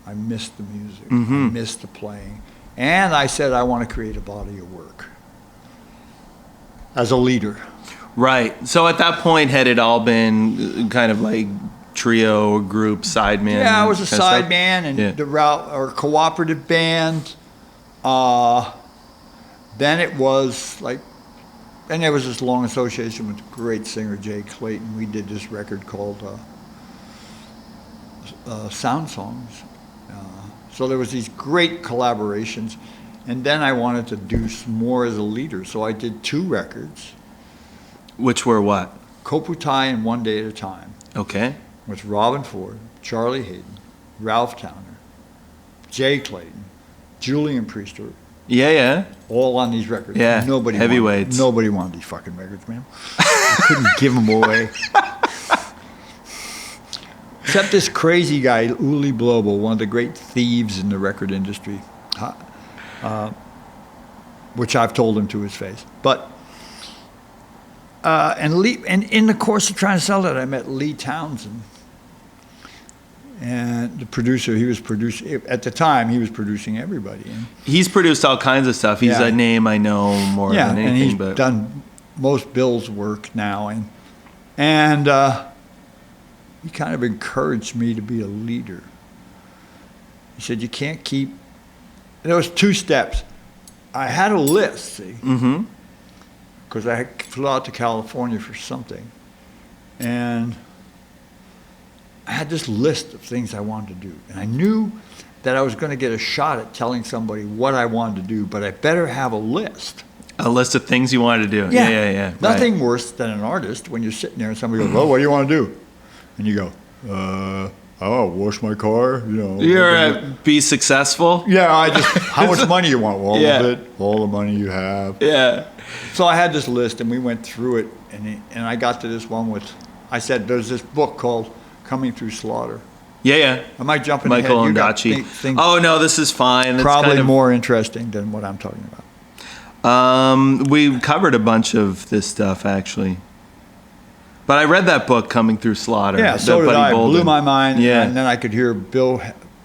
[SPEAKER 1] I miss the music. I miss the playing. And I said I want to create a body of work as a leader.
[SPEAKER 2] Right. So at that point, had it all been kind of like trio or group, sideman?
[SPEAKER 1] Yeah, I was a sideman and the route or cooperative band. Then it was like, and there was this long association with the great singer Jay Clayton. We did this record called Sound Songs. So there was these great collaborations. And then I wanted to do more as a leader. So I did 2 records.
[SPEAKER 2] Which were what?
[SPEAKER 1] Koputai and One Day at a Time.
[SPEAKER 2] Okay.
[SPEAKER 1] With Robin Ford, Charlie Hayden, Ralph Towner, Jay Clayton, Julian Priester.
[SPEAKER 2] Yeah.
[SPEAKER 1] All on these records.
[SPEAKER 2] Yeah. Heavyweights.
[SPEAKER 1] Nobody wanted these fucking records, man. I couldn't give them away. Except this crazy guy, Uli Blobel, one of the great thieves in the record industry, which I've told him to his face. But and in the course of trying to sell that, I met Lee Townsend, and the producer. He was producing at the time. He was producing everybody. And
[SPEAKER 2] he's produced all kinds of stuff. He's a name I know more than anything.
[SPEAKER 1] And he's done most Bill's work now, and he kind of encouraged me to be a leader. He said, you can't keep... There was 2 steps. I had a list, see? Because I flew out to California for something. And I had this list of things I wanted to do. And I knew that I was going to get a shot at telling somebody what I wanted to do, but I better have a list.
[SPEAKER 2] A list of things you wanted to do. Yeah.
[SPEAKER 1] Nothing worse than an artist when you're sitting there and somebody goes, well, what do you want to do? And you go, wash my car,
[SPEAKER 2] be successful?
[SPEAKER 1] Yeah, how much money you want? All of it, all the money you have.
[SPEAKER 2] Yeah.
[SPEAKER 1] So I had this list, and we went through it, and I got to this one I said, there's this book called Coming Through Slaughter.
[SPEAKER 2] Yeah.
[SPEAKER 1] I might jump in
[SPEAKER 2] Michael
[SPEAKER 1] ahead.
[SPEAKER 2] Ondaatje. Oh, no, this is fine. It's
[SPEAKER 1] probably
[SPEAKER 2] kind of
[SPEAKER 1] more interesting than what I'm talking about.
[SPEAKER 2] We covered a bunch of this stuff, actually. But I read that book, Coming Through Slaughter.
[SPEAKER 1] Yeah, so did I. It blew my mind.
[SPEAKER 2] Yeah.
[SPEAKER 1] And then I could hear Bill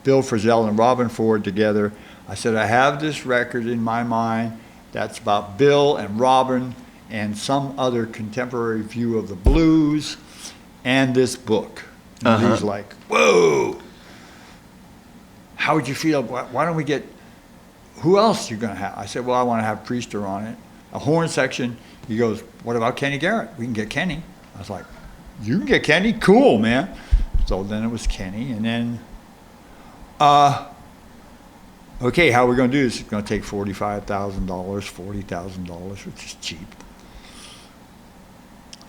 [SPEAKER 1] Frisell and Robin Ford together. I said, I have this record in my mind that's about Bill and Robin and some other contemporary view of the blues and this book. And he's like, whoa. How would you feel? Why don't we get, who else are you going to have? I said, well, I want to have Priester on it. A horn section. He goes, what about Kenny Garrett? We can get Kenny. I was like, you can get Kenny? Cool, man. So then it was Kenny. And then, okay, how are we going to do this? It's going to take $45,000, $40,000, which is cheap.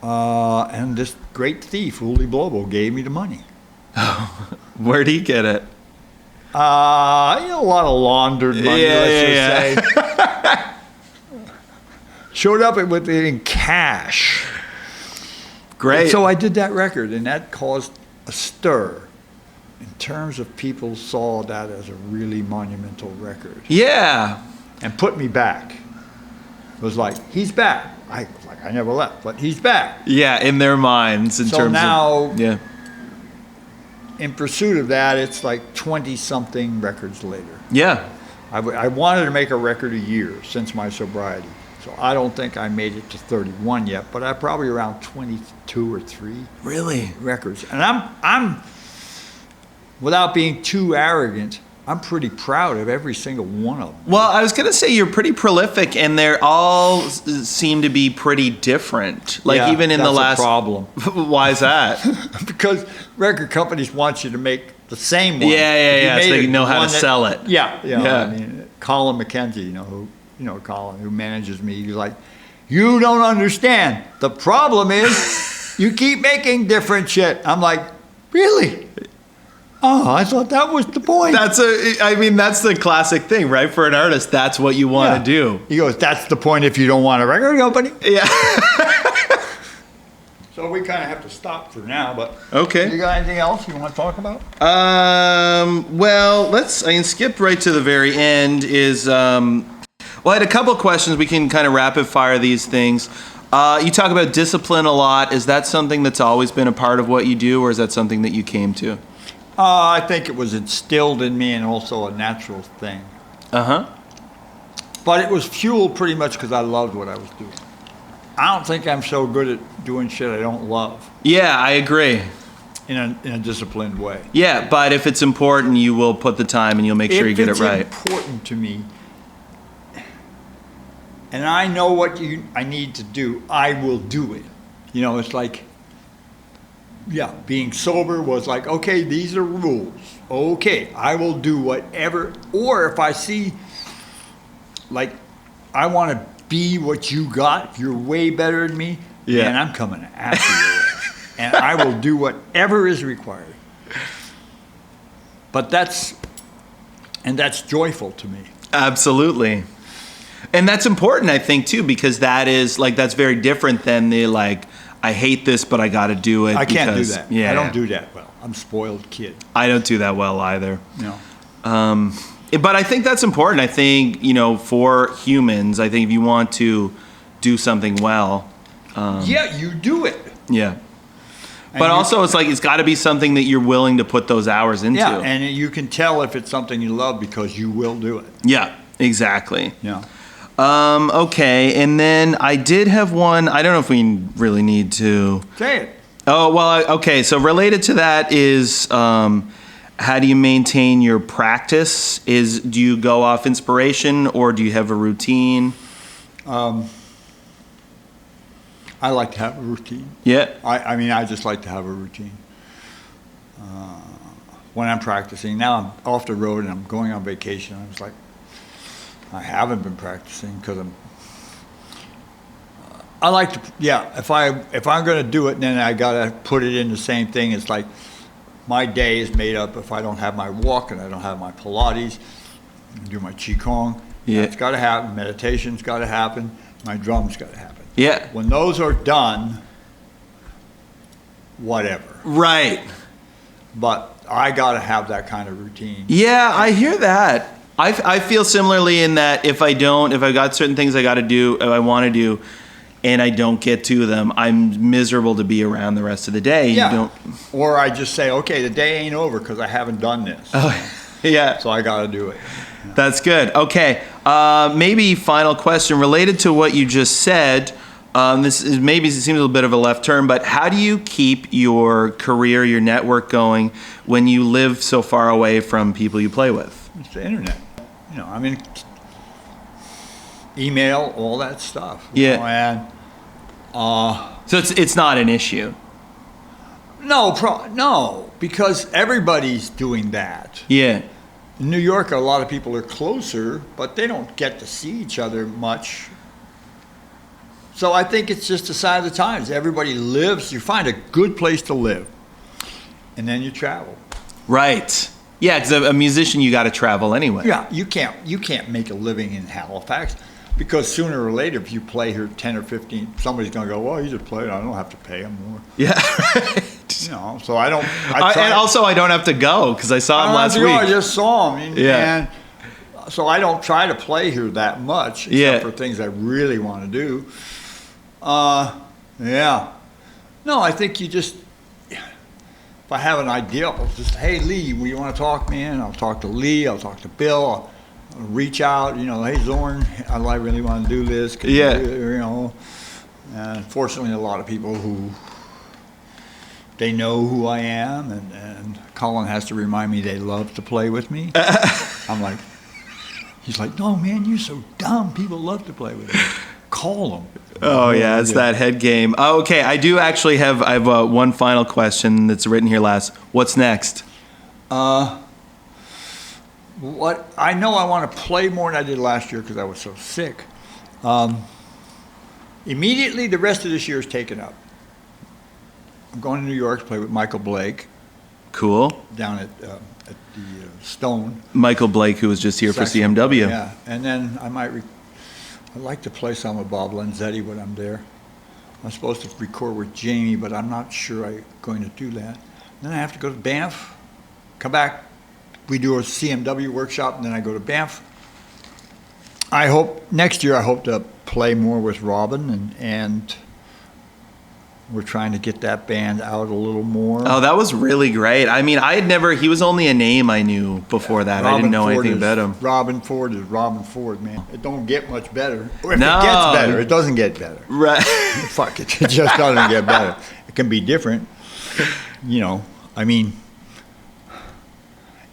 [SPEAKER 1] And this great thief, Uli Blobel, gave me the money.
[SPEAKER 2] Where'd he get it?
[SPEAKER 1] A lot of laundered money, let's just say. Showed up with it in cash.
[SPEAKER 2] Great.
[SPEAKER 1] And so I did that record, and that caused a stir in terms of people saw that as a really monumental record.
[SPEAKER 2] Yeah.
[SPEAKER 1] And put me back. It was like, he's back. I was like, I never left, but he's back.
[SPEAKER 2] Yeah, in their minds.
[SPEAKER 1] So now, in pursuit of that, it's like 20-something records later.
[SPEAKER 2] Yeah.
[SPEAKER 1] I wanted to make a record a year since my sobriety. So I don't think I made it to 31 yet, but I'm probably around 22 or 3.
[SPEAKER 2] Really?
[SPEAKER 1] Records. And I'm without being too arrogant, I'm pretty proud of every single one of them.
[SPEAKER 2] Well, I was going to say you're pretty prolific, and they're all seem to be pretty different. Like even in the last
[SPEAKER 1] problem.
[SPEAKER 2] Why is that?
[SPEAKER 1] Because record companies want you to make the same one.
[SPEAKER 2] Yeah. So they know how to sell it.
[SPEAKER 1] Yeah.
[SPEAKER 2] Yeah.
[SPEAKER 1] I mean, Colin McKenzie, Colin, who manages me, he's like, you don't understand. The problem is you keep making different shit. I'm like, really? Oh, I thought that was the point.
[SPEAKER 2] That's the classic thing, right? For an artist, that's what you want to do.
[SPEAKER 1] He goes, that's the point if you don't want a record company.
[SPEAKER 2] Yeah.
[SPEAKER 1] So we kind of have to stop for now, but
[SPEAKER 2] okay.
[SPEAKER 1] You got anything else you want to talk about?
[SPEAKER 2] Well, I can skip right to the very end I had a couple of questions. We can kind of rapid fire these things. You talk about discipline a lot. Is that something that's always been a part of what you do, or is that something that you came to?
[SPEAKER 1] I think it was instilled in me and also a natural thing.
[SPEAKER 2] Uh-huh.
[SPEAKER 1] But it was fueled pretty much because I loved what I was doing. I don't think I'm so good at doing shit I don't love.
[SPEAKER 2] Yeah, I agree.
[SPEAKER 1] In a disciplined way.
[SPEAKER 2] Yeah, but if it's important, you will put the time and you'll make sure you get it right.
[SPEAKER 1] If it's important to me, and I know what I need to do, I will do it. It's like, being sober was like, okay, these are rules. Okay, I will do whatever. Or if I see, like, I want to be what you got, if you're way better than me, and I'm coming after you. And I will do whatever is required. But that's joyful to me.
[SPEAKER 2] Absolutely. And that's important, I think, too, because that's very different than the, like, I hate this, but I got to do it.
[SPEAKER 1] I can't do that.
[SPEAKER 2] Yeah,
[SPEAKER 1] I don't do that well. I'm a spoiled kid.
[SPEAKER 2] I don't do that well either.
[SPEAKER 1] No.
[SPEAKER 2] But I think that's important. I think, for humans, I think if you want to do something well.
[SPEAKER 1] You do it.
[SPEAKER 2] Yeah. But also, it's like, it's got to be something that you're willing to put those hours into.
[SPEAKER 1] Yeah, and you can tell if it's something you love because you will do it.
[SPEAKER 2] Yeah, exactly.
[SPEAKER 1] Yeah.
[SPEAKER 2] Okay, and then I did have one. I don't know if we really need to.
[SPEAKER 1] Say it.
[SPEAKER 2] Oh, well, okay. So related to that is how do you maintain your practice? Do you go off inspiration or do you have a routine?
[SPEAKER 1] I like to have a routine.
[SPEAKER 2] Yeah.
[SPEAKER 1] I just like to have a routine. When I'm practicing, now I'm off the road and I'm going on vacation. I was like, I haven't been practicing because I like to, if I'm going to do it, then I got to put it in the same thing. It's like my day is made up if I don't have my walk and I don't have my Pilates, do my Qigong.
[SPEAKER 2] Yeah.
[SPEAKER 1] It's got to happen. Meditation's got to happen. My drum's got to happen.
[SPEAKER 2] Yeah.
[SPEAKER 1] When those are done, whatever.
[SPEAKER 2] Right.
[SPEAKER 1] But I got to have that kind of routine.
[SPEAKER 2] Yeah, I hear that. I feel similarly in that if I've got certain things I got to do, I want to do, and I don't get to them, I'm miserable to be around the rest of the day.
[SPEAKER 1] Yeah. Or I just say, okay, the day ain't over because I haven't done this.
[SPEAKER 2] Oh, yeah.
[SPEAKER 1] So I got to do it. Yeah.
[SPEAKER 2] That's good. Okay. Maybe final question related to what you just said. This is maybe it seems a little bit of a left turn, but how do you keep your career, your network going when you live so far away from people you play with?
[SPEAKER 1] It's the internet. Email, all that stuff.
[SPEAKER 2] Yeah. So it's not an issue.
[SPEAKER 1] No, because everybody's doing that.
[SPEAKER 2] Yeah.
[SPEAKER 1] In New York, a lot of people are closer, but they don't get to see each other much. So I think it's just a sign of the times. Everybody lives, you find a good place to live, and then you travel.
[SPEAKER 2] Right. Yeah, because a musician, you got to travel anyway.
[SPEAKER 1] Yeah, you can't make a living in Halifax because sooner or later, if you play here 10 or 15, somebody's going to go, well, you just played, I don't have to pay him more.
[SPEAKER 2] Yeah.
[SPEAKER 1] So I don't.
[SPEAKER 2] And also, I don't have to go because I saw him last week.
[SPEAKER 1] I just saw him.
[SPEAKER 2] Yeah.
[SPEAKER 1] And so I don't try to play here that much, except for things I really want to do. Yeah. No, I think you just, if I have an idea, I'll just, hey, Lee, you want to talk, man? I'll talk to Lee. I'll talk to Bill. I'll reach out, hey, Zorn, I really want to do this.
[SPEAKER 2] Yeah.
[SPEAKER 1] And fortunately, a lot of people they know who I am, and Colin has to remind me they love to play with me. I'm like, he's like, no, man, you're so dumb. People love to play with you. Call them.
[SPEAKER 2] Oh, yeah, it's that head game. Oh, okay, I have one final question that's written here last. What's next?
[SPEAKER 1] What I know I want to play more than I did last year because I was so sick. Immediately, the rest of this year is taken up. I'm going to New York to play with Michael Blake
[SPEAKER 2] Cool.
[SPEAKER 1] down at the Stone.
[SPEAKER 2] Michael Blake, who was just here for CMW.
[SPEAKER 1] Yeah, and then I'd like to play some with Bob Lenzetti when I'm there. I'm supposed to record with Jamie, but I'm not sure I'm going to do that. Then I have to go to Banff, come back. We do a CMW workshop, and then I go to Banff. Next year I hope to play more with Robin, and we're trying to get that band out a little more.
[SPEAKER 2] Oh, that was really great. I mean, he was only a name I knew before that. I didn't know anything about him.
[SPEAKER 1] Robin Ford is Robin Ford, man. It don't get much better. Or if
[SPEAKER 2] No.
[SPEAKER 1] it gets better, it doesn't get better.
[SPEAKER 2] Right.
[SPEAKER 1] Fuck it. It just doesn't get better. It can be different. I mean,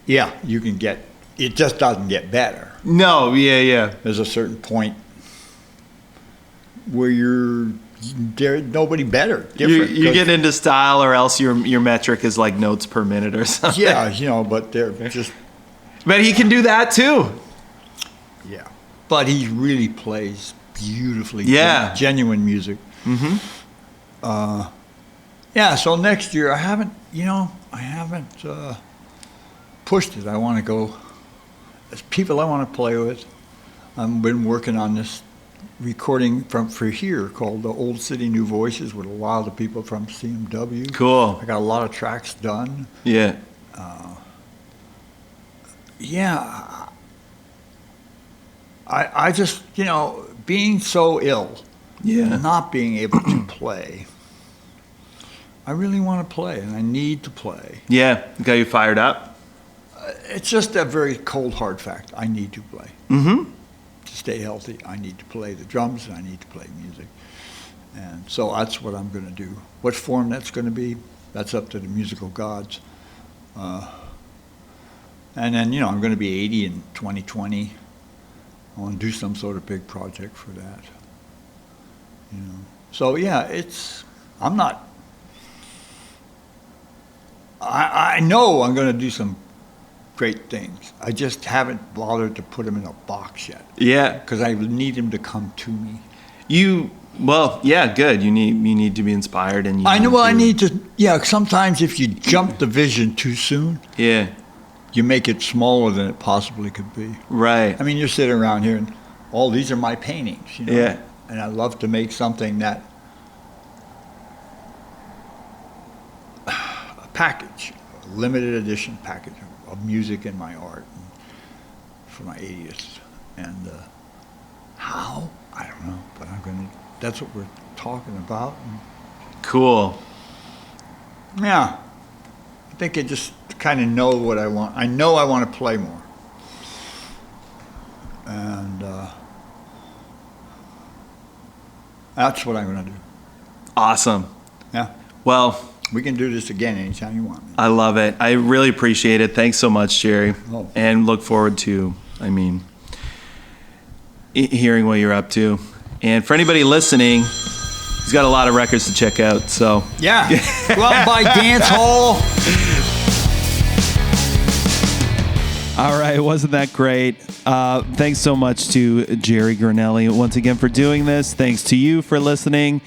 [SPEAKER 1] yeah, you can get, it just doesn't get better.
[SPEAKER 2] No, yeah.
[SPEAKER 1] There's a certain point where there's nobody better, different.
[SPEAKER 2] You get into style, or else your metric is like notes per minute or something.
[SPEAKER 1] Yeah, but they're just.
[SPEAKER 2] But he can do that too.
[SPEAKER 1] Yeah, but he really plays beautifully.
[SPEAKER 2] Yeah,
[SPEAKER 1] genuine music. Mm-hmm. Yeah. So next year, I haven't pushed it. I want to go. There's people I want to play with. I've been working on this recording for here called the Old City New Voices with a lot of the people from CMW.
[SPEAKER 2] Cool.
[SPEAKER 1] I got a lot of tracks done.
[SPEAKER 2] Yeah.
[SPEAKER 1] I just, being so ill, not being able to play, I really want to play, and I need to play.
[SPEAKER 2] Yeah, got you fired up?
[SPEAKER 1] It's just a very cold, hard fact. I need to play.
[SPEAKER 2] Mm-hmm.
[SPEAKER 1] To stay healthy, I need to play the drums, and I need to play music. And so that's what I'm going to do. What form that's going to be, that's up to the musical gods. And then, I'm going to be 80 in 2020. I want to do some sort of big project for that. So, yeah, I'm not, I know I'm going to do some great things. I just haven't bothered to put them in a box yet.
[SPEAKER 2] Yeah.
[SPEAKER 1] Because I need them to come to me.
[SPEAKER 2] Good. You need to be inspired, and
[SPEAKER 1] I need to. Yeah, sometimes if you jump the vision too soon, you make it smaller than it possibly could be.
[SPEAKER 2] Right.
[SPEAKER 1] I mean, you're sitting around here, and all these are my paintings.
[SPEAKER 2] Yeah.
[SPEAKER 1] And I love to make something that a package, a limited edition package of music and my art for my 80th. And how? I don't know, but that's what we're talking about.
[SPEAKER 2] Cool.
[SPEAKER 1] Yeah. I think I just kind of know what I want. I know I want to play more. And that's what I'm going to do.
[SPEAKER 2] Awesome.
[SPEAKER 1] Yeah.
[SPEAKER 2] Well,
[SPEAKER 1] we can do this again anytime you want.
[SPEAKER 2] I love it. I really appreciate it. Thanks so much, Jerry.
[SPEAKER 1] Oh.
[SPEAKER 2] And look forward to, hearing what you're up to. And for anybody listening, he's got a lot of records to check out. So
[SPEAKER 1] yeah, go out and buy Dance Hall.
[SPEAKER 2] All right, wasn't that great? Thanks so much to Jerry Granelli once again for doing this. Thanks to you for listening.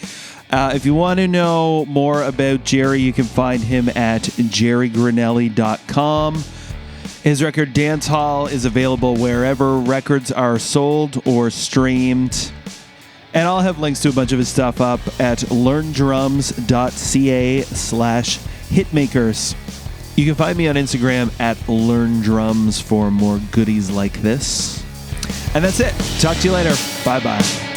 [SPEAKER 2] If you want to know more about Jerry, you can find him at jerrygranelli.com. His record Dance Hall is available wherever records are sold or streamed. And I'll have links to a bunch of his stuff up at learndrums.ca/hitmakers. You can find me on Instagram at learndrums for more goodies like this. And that's it. Talk to you later. Bye-bye.